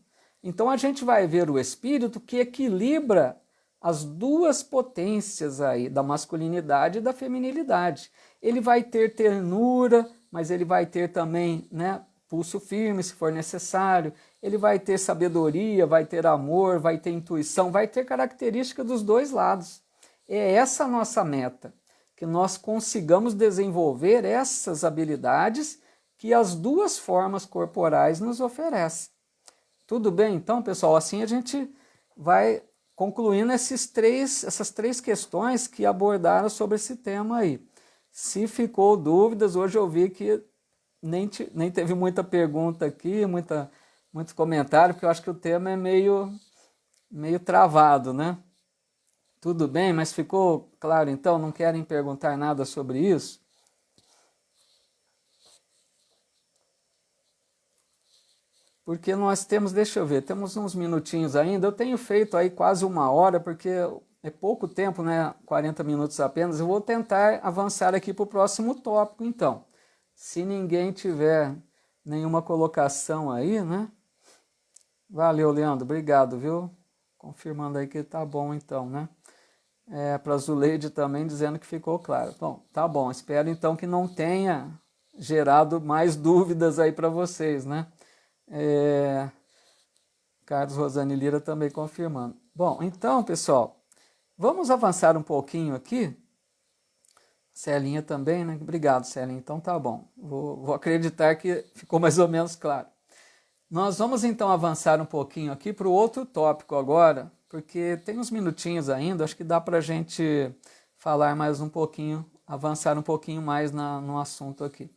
Então, a gente vai ver o espírito que equilibra as duas potências aí, da masculinidade e da feminilidade. Ele vai ter ternura, mas ele vai ter também, né, pulso firme, se for necessário, ele vai ter sabedoria, vai ter amor, vai ter intuição, vai ter característica dos dois lados. É essa a nossa meta, que nós consigamos desenvolver essas habilidades que as duas formas corporais nos oferecem. Tudo bem, então, pessoal? Assim a gente vai concluindo essas três questões que abordaram sobre esse tema aí. Se ficou dúvidas, hoje eu vi que nem teve muita pergunta aqui, muito comentário, porque eu acho que o tema é meio travado, né? Tudo bem, mas ficou claro então? Não querem perguntar nada sobre isso? Porque nós temos, deixa eu ver, temos uns minutinhos ainda. Eu tenho feito aí quase 1 hora, porque é pouco tempo, né? 40 minutos apenas. Eu vou tentar avançar aqui para o próximo tópico, então. Se ninguém tiver nenhuma colocação aí, né? Valeu, Leandro. Obrigado, viu? Confirmando aí que tá bom, então, né? Para a Zuleide também dizendo que ficou claro. Bom, tá bom. Espero, então, que não tenha gerado mais dúvidas aí para vocês, né? Carlos Rosane Lira também confirmando. Bom, então, pessoal, vamos avançar um pouquinho aqui. Celinha também, né? Obrigado, Celinha. Então tá bom. Vou acreditar que ficou mais ou menos claro. Nós vamos então avançar um pouquinho aqui para o outro tópico agora, porque tem uns minutinhos ainda, acho que dá para a gente falar mais um pouquinho, avançar um pouquinho mais no assunto aqui.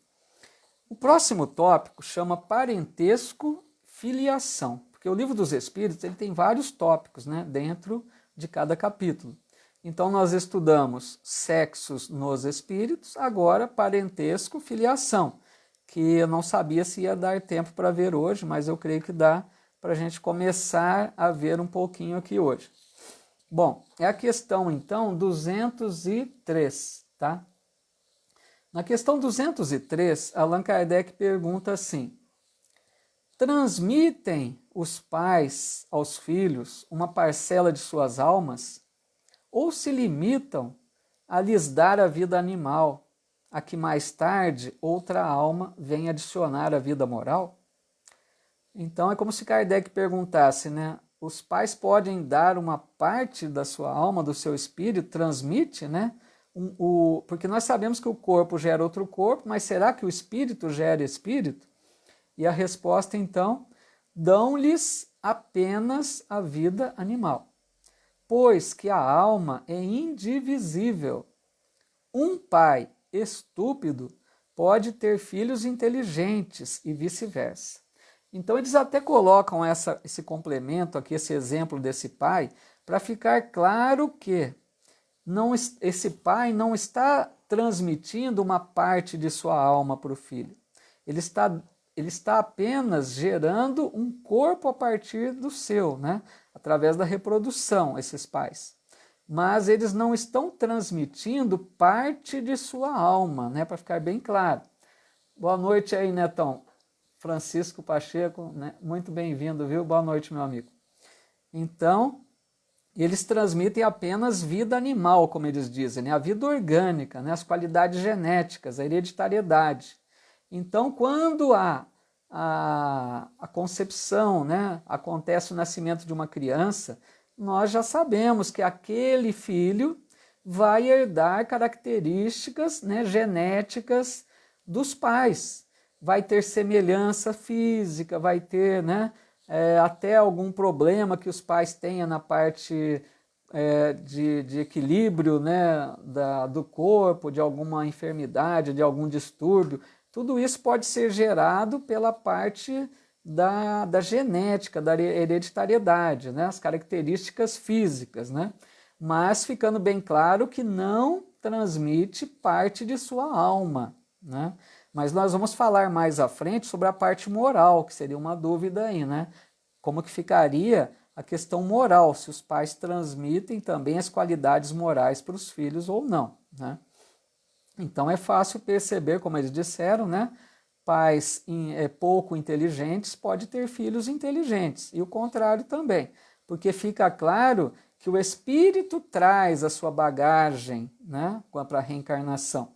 O próximo tópico chama parentesco filiação, porque o Livro dos Espíritos ele tem vários tópicos, né, dentro de cada capítulo. Então nós estudamos sexos nos espíritos, agora parentesco filiação, que eu não sabia se ia dar tempo para ver hoje, mas eu creio que dá para a gente começar a ver um pouquinho aqui hoje. Bom, é a questão então 203, tá? Na questão 203, Allan Kardec pergunta assim: transmitem os pais aos filhos uma parcela de suas almas ou se limitam a lhes dar a vida animal, a que mais tarde outra alma vem adicionar a vida moral? Então é como se Kardec perguntasse, né? Os pais podem dar uma parte da sua alma, do seu espírito, transmite, né? Porque nós sabemos que o corpo gera outro corpo, mas será que o espírito gera espírito? E a resposta, então, dão-lhes apenas a vida animal, pois que a alma é indivisível. Um pai estúpido pode ter filhos inteligentes e vice-versa. Então eles até colocam esse complemento aqui, esse exemplo desse pai, para ficar claro que esse pai não está transmitindo uma parte de sua alma para o filho. Ele está apenas gerando um corpo a partir do seu, né? Através da reprodução, esses pais. Mas eles não estão transmitindo parte de sua alma, né? Para ficar bem claro. Boa noite aí, Netão. Francisco Pacheco, né? Muito bem-vindo, viu? Boa noite, meu amigo. Então, eles transmitem apenas vida animal, como eles dizem, né? A vida orgânica, né? As qualidades genéticas, a hereditariedade. Então, quando a concepção, né? Acontece o nascimento de uma criança, nós já sabemos que aquele filho vai herdar características, né? Genéticas dos pais. Vai ter semelhança física, vai ter, né? Até algum problema que os pais tenham na parte de equilíbrio, né, do corpo, de alguma enfermidade, de algum distúrbio. Tudo isso pode ser gerado pela parte da genética, da hereditariedade, né, as características físicas, né, mas ficando bem claro que não transmite parte de sua alma, né. Mas nós vamos falar mais à frente sobre a parte moral, que seria uma dúvida aí, né? Como que ficaria a questão moral, se os pais transmitem também as qualidades morais para os filhos ou não, né? Então é fácil perceber, como eles disseram, né? Pais pouco inteligentes podem ter filhos inteligentes, e o contrário também, porque fica claro que o espírito traz a sua bagagem, né, para a reencarnação.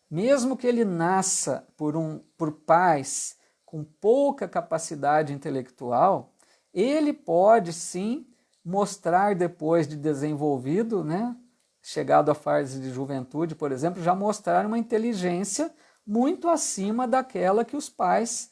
Mesmo que ele nasça por pais com pouca capacidade intelectual, ele pode sim mostrar depois de desenvolvido, né, chegado à fase de juventude, por exemplo, já mostrar uma inteligência muito acima daquela que os pais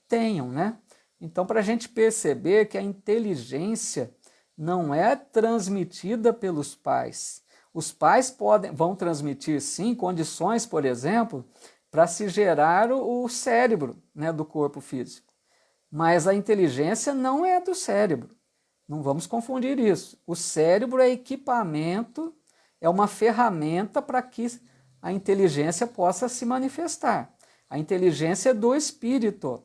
tenham, né? Então, para a gente perceber que a inteligência não é transmitida pelos pais. Os pais vão transmitir, sim, condições, por exemplo, para se gerar o cérebro, né, do corpo físico. Mas a inteligência não é do cérebro. Não vamos confundir isso. O cérebro é equipamento, é uma ferramenta para que a inteligência possa se manifestar. A inteligência é do espírito.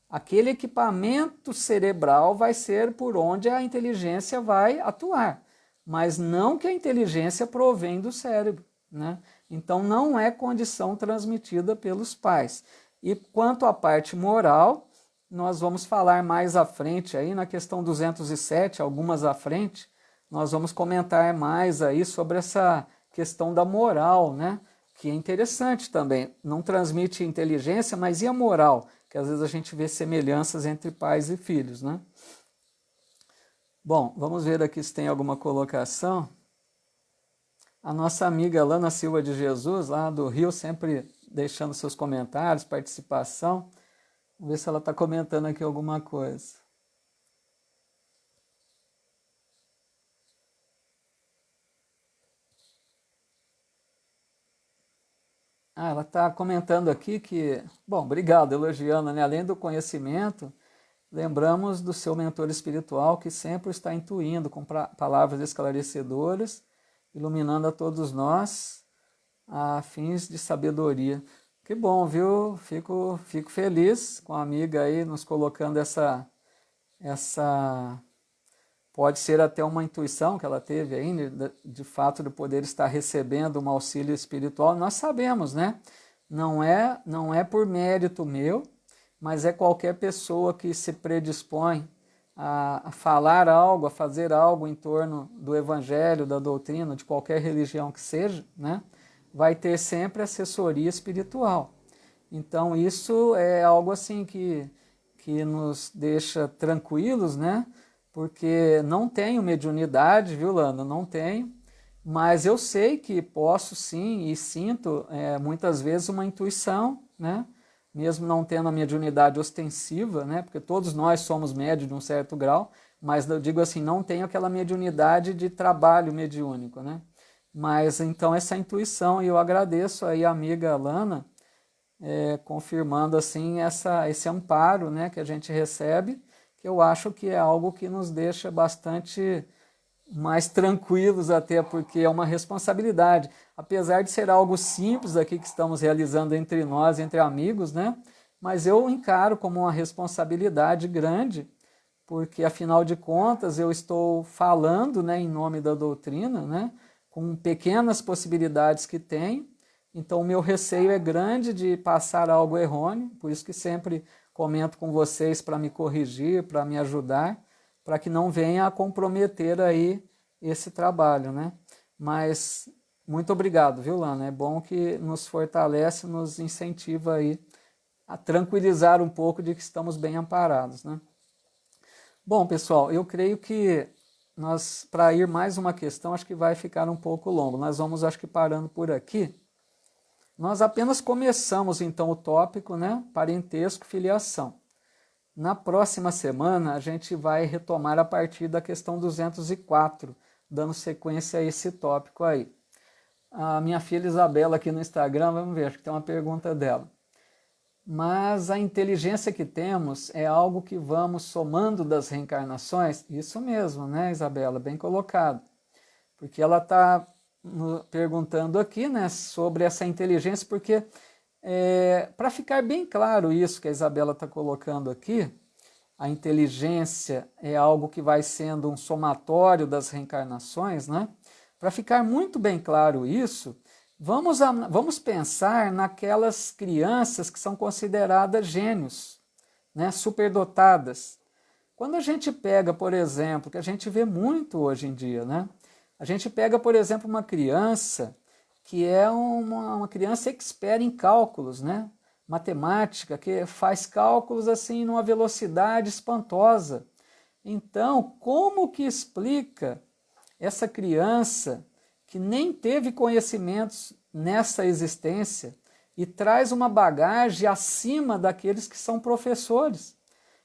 Aquele equipamento cerebral vai ser por onde a inteligência vai atuar, mas não que a inteligência provém do cérebro, né? Então não é condição transmitida pelos pais. E quanto à parte moral, nós vamos falar mais à frente aí na questão 207, algumas à frente, nós vamos comentar mais aí sobre essa questão da moral, né? Que é interessante também. Não transmite inteligência, mas e a moral? Que às vezes a gente vê semelhanças entre pais e filhos, né? Bom, vamos ver aqui se tem alguma colocação. A nossa amiga Lana Silva de Jesus, lá do Rio, sempre deixando seus comentários, participação. Vamos ver se ela está comentando aqui alguma coisa. Ela está comentando aqui que, bom, obrigado, elogiando, né? Além do conhecimento, lembramos do seu mentor espiritual que sempre está intuindo com palavras esclarecedoras, iluminando a todos nós a fins de sabedoria. Que bom, viu? Fico feliz com a amiga aí nos colocando essa pode ser até uma intuição que ela teve aí, de fato de poder estar recebendo um auxílio espiritual. Nós sabemos, né? Não é por mérito meu, mas é qualquer pessoa que se predispõe a falar algo, a fazer algo em torno do evangelho, da doutrina, de qualquer religião que seja, né? Vai ter sempre assessoria espiritual. Então isso é algo assim que nos deixa tranquilos, né? Porque não tenho mediunidade, viu, Lana? Não tenho, mas eu sei que posso sim e sinto muitas vezes uma intuição, né? Mesmo não tendo a mediunidade ostensiva, né? Porque todos nós somos médios de um certo grau, mas eu digo assim, não tenho aquela mediunidade de trabalho mediúnico, né? Mas então essa intuição, e eu agradeço aí a amiga Lana, confirmando assim esse amparo, né, que a gente recebe, que eu acho que é algo que nos deixa bastante mais tranquilos, até porque é uma responsabilidade. Apesar de ser algo simples aqui que estamos realizando entre nós, entre amigos, né, mas eu encaro como uma responsabilidade grande, porque afinal de contas eu estou falando, né, em nome da doutrina, né, com pequenas possibilidades que tenho. Então o meu receio é grande de passar algo errôneo, por isso que sempre comento com vocês para me corrigir, para me ajudar, para que não venha a comprometer aí esse trabalho, né? Mas muito obrigado, viu, Lana? É bom que nos fortalece, nos incentiva aí a tranquilizar um pouco de que estamos bem amparados, né? Bom, pessoal, eu creio que nós, para ir mais uma questão, acho que vai ficar um pouco longo. Nós vamos, acho que, parando por aqui. Nós apenas começamos, então, o tópico, né? Parentesco, filiação. Na próxima semana, a gente vai retomar a partir da questão 204, dando sequência a esse tópico aí. A minha filha Isabela aqui no Instagram, vamos ver, acho que tem uma pergunta dela. Mas a inteligência que temos é algo que vamos somando das reencarnações? Isso mesmo, né, Isabela? Bem colocado. Porque ela está perguntando aqui, né, sobre essa inteligência, porque para ficar bem claro isso que a Isabela está colocando aqui, a inteligência é algo que vai sendo um somatório das reencarnações, né? Para ficar muito bem claro isso, vamos pensar naquelas crianças que são consideradas gênios, né, superdotadas. Quando a gente pega, por exemplo, que a gente vê muito hoje em dia, né? A gente pega, por exemplo, uma criança que é uma criança expert em cálculos, né? matemática que faz cálculos assim numa velocidade espantosa. Então, como que explica essa criança que nem teve conhecimentos nessa existência e traz uma bagagem acima daqueles que são professores?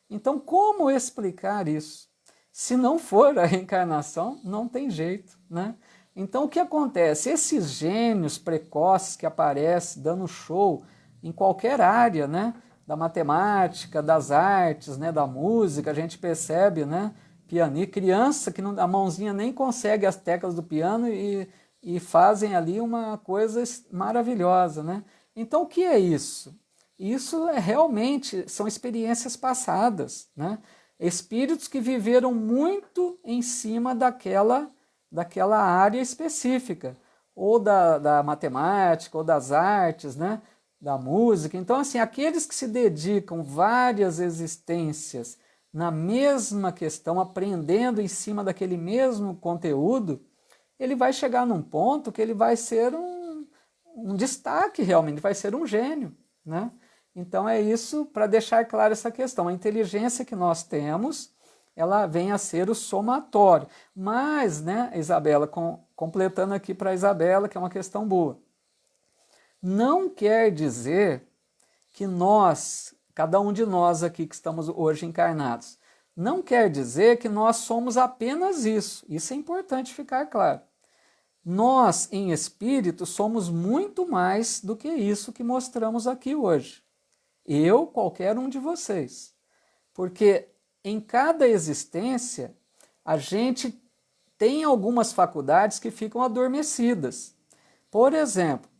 Então, como explicar isso? Se não for a reencarnação, não tem jeito, né? Então, o que acontece? Esses gênios precoces que aparecem dando show em qualquer área, né? Da matemática, das artes, né? Da música, a gente percebe, né? Pianista, criança que não, a mãozinha nem consegue as teclas do piano e fazem ali uma coisa maravilhosa, né? Então, o que é isso? Isso é realmente, são experiências passadas, né? Espíritos que viveram muito em cima daquela área específica, ou da matemática, ou das artes, né? Da música. Então, assim, aqueles que se dedicam várias existências na mesma questão, aprendendo em cima daquele mesmo conteúdo, ele vai chegar num ponto que ele vai ser um destaque realmente, vai ser um gênio, né? Então é isso para deixar claro essa questão. A inteligência que nós temos, ela vem a ser o somatório. Mas, né, Isabela, completando aqui para a Isabela, que é uma questão boa, não quer dizer que nós, cada um de nós aqui que estamos hoje encarnados, não quer dizer que nós somos apenas isso. Isso é importante ficar claro. Nós, em espírito, somos muito mais do que isso que mostramos aqui hoje. Eu, qualquer um de vocês. Porque em cada existência, a gente tem algumas faculdades que ficam adormecidas. Por exemplo,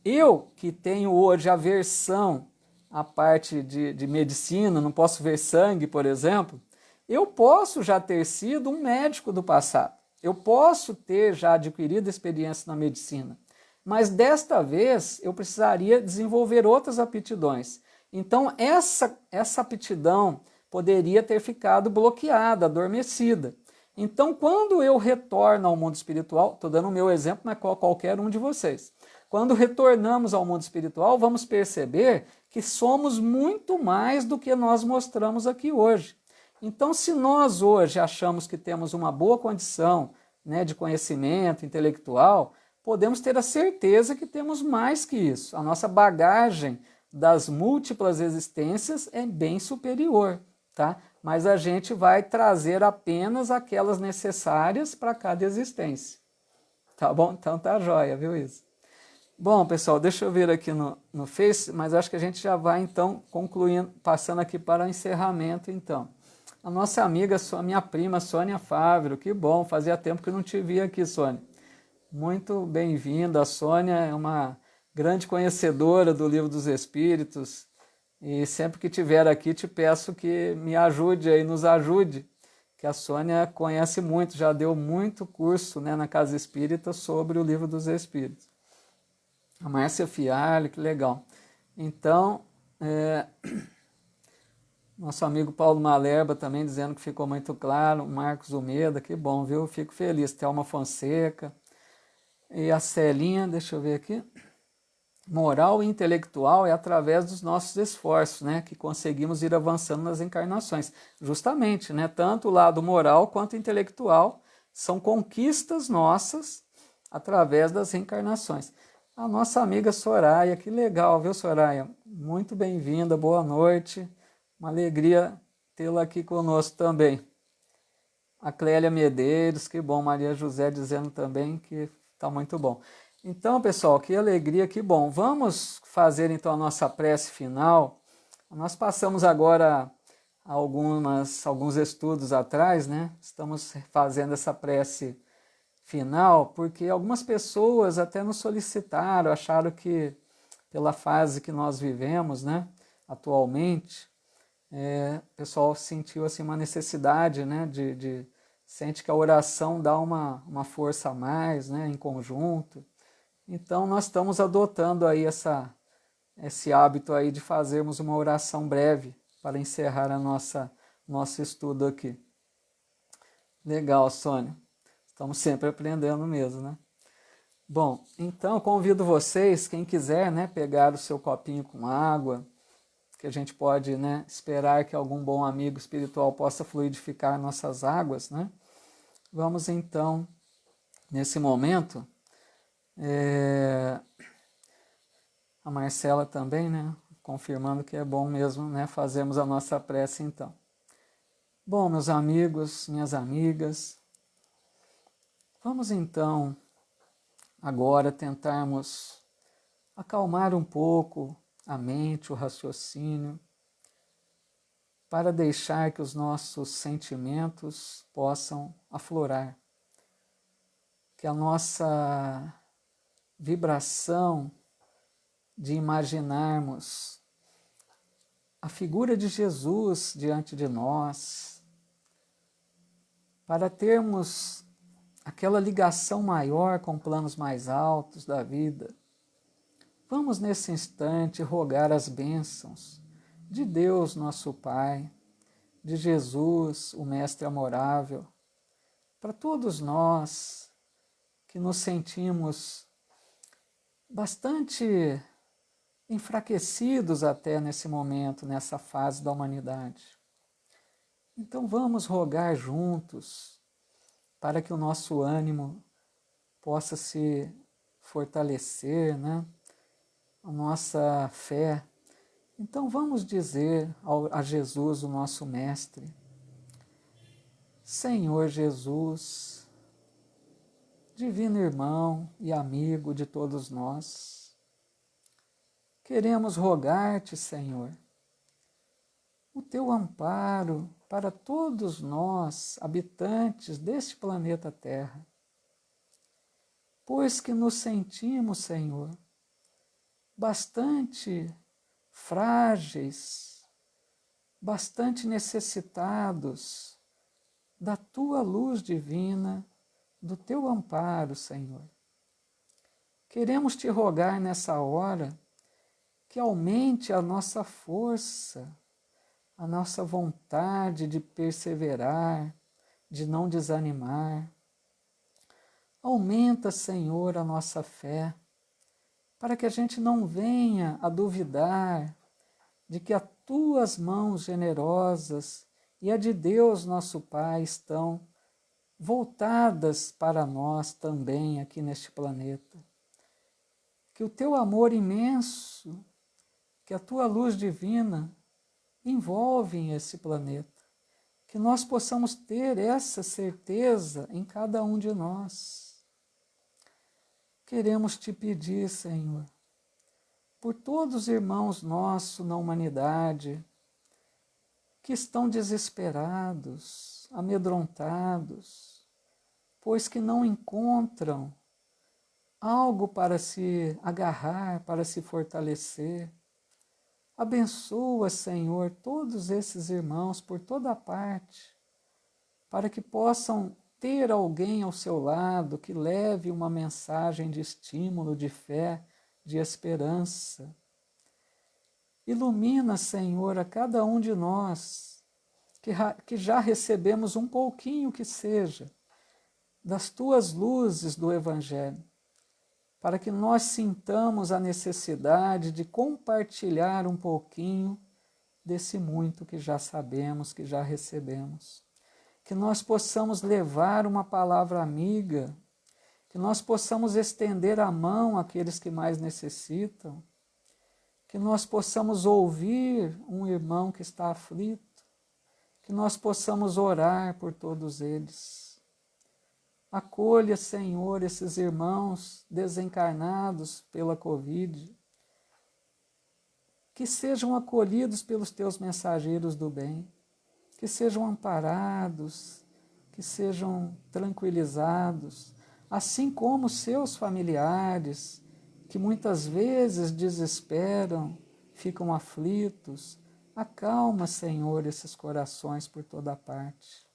eu que tenho hoje aversão à parte de medicina, não posso ver sangue, por exemplo, eu posso já ter sido um médico do passado. Eu posso ter já adquirido experiência na medicina. Mas desta vez eu precisaria desenvolver outras aptidões. Então essa aptidão poderia ter ficado bloqueada, adormecida. Então quando eu retorno ao mundo espiritual, estou dando o meu exemplo, mas qualquer um de vocês. Quando retornamos ao mundo espiritual, vamos perceber que somos muito mais do que nós mostramos aqui hoje. Então, se nós hoje achamos que temos uma boa condição, né, de conhecimento intelectual, podemos ter a certeza que temos mais que isso. A nossa bagagem das múltiplas existências é bem superior, tá? Mas a gente vai trazer apenas aquelas necessárias para cada existência. Tá bom? Então tá jóia, viu isso? Bom, pessoal, deixa eu ver aqui no Face, mas acho que a gente já vai então concluindo, passando aqui para o encerramento então. A nossa amiga, a minha prima Sônia Fávero, que bom, fazia tempo que eu não te via aqui, Sônia. Muito bem-vinda, a Sônia é uma grande conhecedora do Livro dos Espíritos e sempre que estiver aqui te peço que me ajude aí, nos ajude, que a Sônia conhece muito, já deu muito curso, né, na Casa Espírita sobre o Livro dos Espíritos. A Márcia Fialho, que legal. Então, nosso amigo Paulo Malerba também dizendo que ficou muito claro, Marcos Umeda, que bom, viu? Fico feliz. Thelma Fonseca. E a Celinha, deixa eu ver aqui. Moral e intelectual é através dos nossos esforços, né? Que conseguimos ir avançando nas encarnações. Justamente, né? Tanto o lado moral quanto intelectual são conquistas nossas através das reencarnações. A nossa amiga Soraya, que legal, viu, Soraya? Muito bem-vinda, boa noite. Uma alegria tê-la aqui conosco também. A Clélia Medeiros, que bom. Maria José dizendo também que está muito bom. Então, pessoal, que alegria, que bom. Vamos fazer então a nossa prece final. Nós passamos agora alguns estudos atrás, né? Estamos fazendo essa prece final porque algumas pessoas até nos solicitaram, acharam que pela fase que nós vivemos, né, atualmente, o pessoal sentiu assim, uma necessidade, né, sente que a oração dá uma força a mais, né, em conjunto. Então nós estamos adotando aí esse hábito aí de fazermos uma oração breve para encerrar nosso estudo aqui. Legal, Sônia. Estamos sempre aprendendo mesmo, né? Bom, então convido vocês, quem quiser, né, pegar o seu copinho com água, que a gente pode, né, esperar que algum bom amigo espiritual possa fluidificar nossas águas, né? Vamos então, nesse momento, a Marcela também, né, confirmando que é bom mesmo, né, fazermos a nossa prece então. Bom, meus amigos, minhas amigas, vamos então agora tentarmos acalmar um pouco a mente, o raciocínio, para deixar que os nossos sentimentos possam aflorar, que a nossa vibração de imaginarmos a figura de Jesus diante de nós, para termos aquela ligação maior com planos mais altos da vida. Vamos nesse instante rogar as bênçãos de Deus nosso Pai, de Jesus, o Mestre amorável, para todos nós que nos sentimos bastante enfraquecidos até nesse momento, nessa fase da humanidade. Então vamos rogar juntos para que o nosso ânimo possa se fortalecer, né? A nossa fé. Então vamos dizer a Jesus, o nosso Mestre: Senhor Jesus, divino irmão e amigo de todos nós, queremos rogar-te, Senhor, o teu amparo para todos nós, habitantes deste planeta Terra, pois que nos sentimos, Senhor, bastante frágeis, bastante necessitados da tua luz divina, do teu amparo, Senhor. Queremos te rogar nessa hora que aumente a nossa força, a nossa vontade de perseverar, de não desanimar. Aumenta, Senhor, a nossa fé, para que a gente não venha a duvidar de que as tuas mãos generosas e a de Deus, nosso Pai, estão voltadas para nós também aqui neste planeta. Que o teu amor imenso, que a tua luz divina envolve esse planeta. Que nós possamos ter essa certeza em cada um de nós. Queremos te pedir, Senhor, por todos os irmãos nossos na humanidade, que estão desesperados, amedrontados, pois que não encontram algo para se agarrar, para se fortalecer. Abençoa, Senhor, todos esses irmãos por toda parte, para que possam ter alguém ao seu lado que leve uma mensagem de estímulo, de fé, de esperança. Ilumina, Senhor, a cada um de nós, que já recebemos um pouquinho que seja, das tuas luzes do Evangelho, para que nós sintamos a necessidade de compartilhar um pouquinho desse muito que já sabemos, que já recebemos. Que nós possamos levar uma palavra amiga, que nós possamos estender a mão àqueles que mais necessitam, que nós possamos ouvir um irmão que está aflito, que nós possamos orar por todos eles. Acolha, Senhor, esses irmãos desencarnados pela Covid, que sejam acolhidos pelos teus mensageiros do bem, que sejam amparados, que sejam tranquilizados, assim como seus familiares, que muitas vezes desesperam, ficam aflitos. Acalma, Senhor, esses corações por toda parte.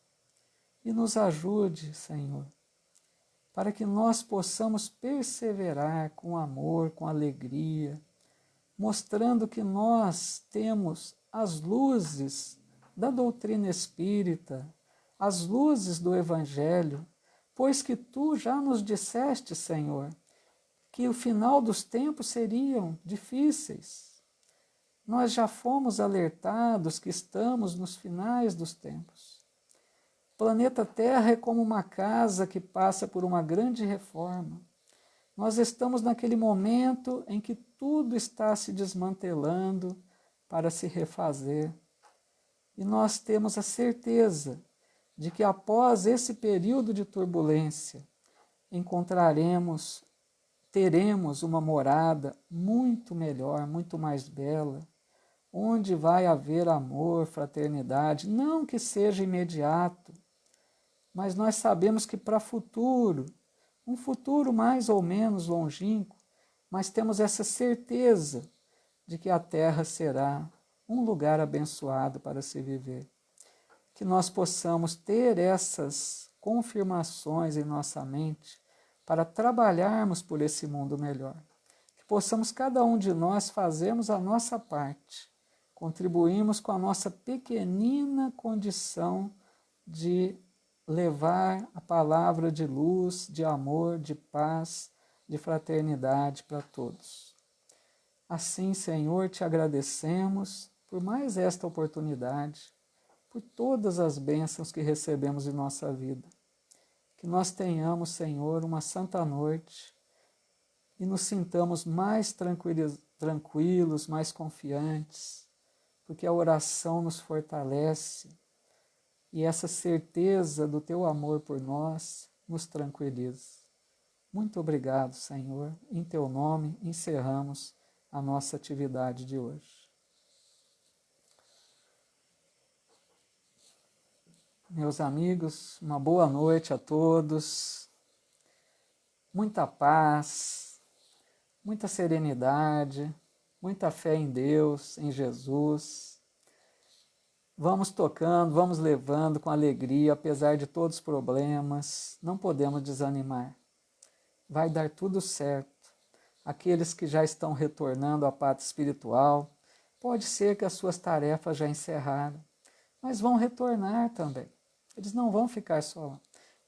E nos ajude, Senhor, para que nós possamos perseverar com amor, com alegria, mostrando que nós temos as luzes da doutrina espírita, as luzes do Evangelho, pois que tu já nos disseste, Senhor, que o final dos tempos seriam difíceis. Nós já fomos alertados que estamos nos finais dos tempos. O planeta Terra é como uma casa que passa por uma grande reforma. Nós estamos naquele momento em que tudo está se desmantelando para se refazer. E nós temos a certeza de que após esse período de turbulência, teremos uma morada muito melhor, muito mais bela, onde vai haver amor, fraternidade, não que seja imediato, mas nós sabemos que para futuro, um futuro mais ou menos longínquo, mas temos essa certeza de que a Terra será um lugar abençoado para se viver. Que nós possamos ter essas confirmações em nossa mente para trabalharmos por esse mundo melhor. Que possamos cada um de nós fazermos a nossa parte, contribuirmos com a nossa pequenina condição de levar a palavra de luz, de amor, de paz, de fraternidade para todos. Assim, Senhor, te agradecemos por mais esta oportunidade, por todas as bênçãos que recebemos em nossa vida. Que nós tenhamos, Senhor, uma santa noite e nos sintamos mais tranquilos, mais confiantes, porque a oração nos fortalece e essa certeza do teu amor por nós nos tranquiliza. Muito obrigado, Senhor. Em teu nome encerramos a nossa atividade de hoje. Meus amigos, uma boa noite a todos. Muita paz, muita serenidade, muita fé em Deus, em Jesus. Vamos tocando, vamos levando com alegria, apesar de todos os problemas. Não podemos desanimar. Vai dar tudo certo. Aqueles que já estão retornando à pátria espiritual, pode ser que as suas tarefas já encerraram, mas vão retornar também. Eles não vão ficar só lá.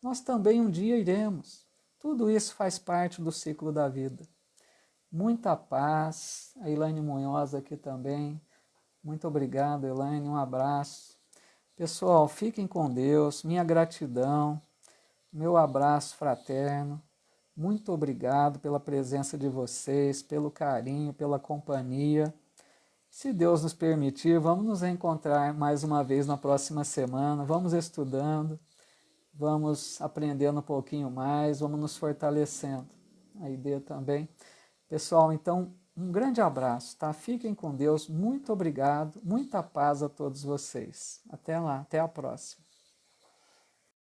Nós também um dia iremos. Tudo isso faz parte do ciclo da vida. Muita paz. A Elaine Munhoz aqui também. Muito obrigado, Elaine. Um abraço. Pessoal, fiquem com Deus. Minha gratidão. Meu abraço fraterno. Muito obrigado pela presença de vocês, pelo carinho, pela companhia. Se Deus nos permitir, vamos nos encontrar mais uma vez na próxima semana. Vamos estudando, vamos aprendendo um pouquinho mais, vamos nos fortalecendo. A ideia também. Pessoal, então, um grande abraço, tá? Fiquem com Deus. Muito obrigado. Muita paz a todos vocês. Até lá, até a próxima.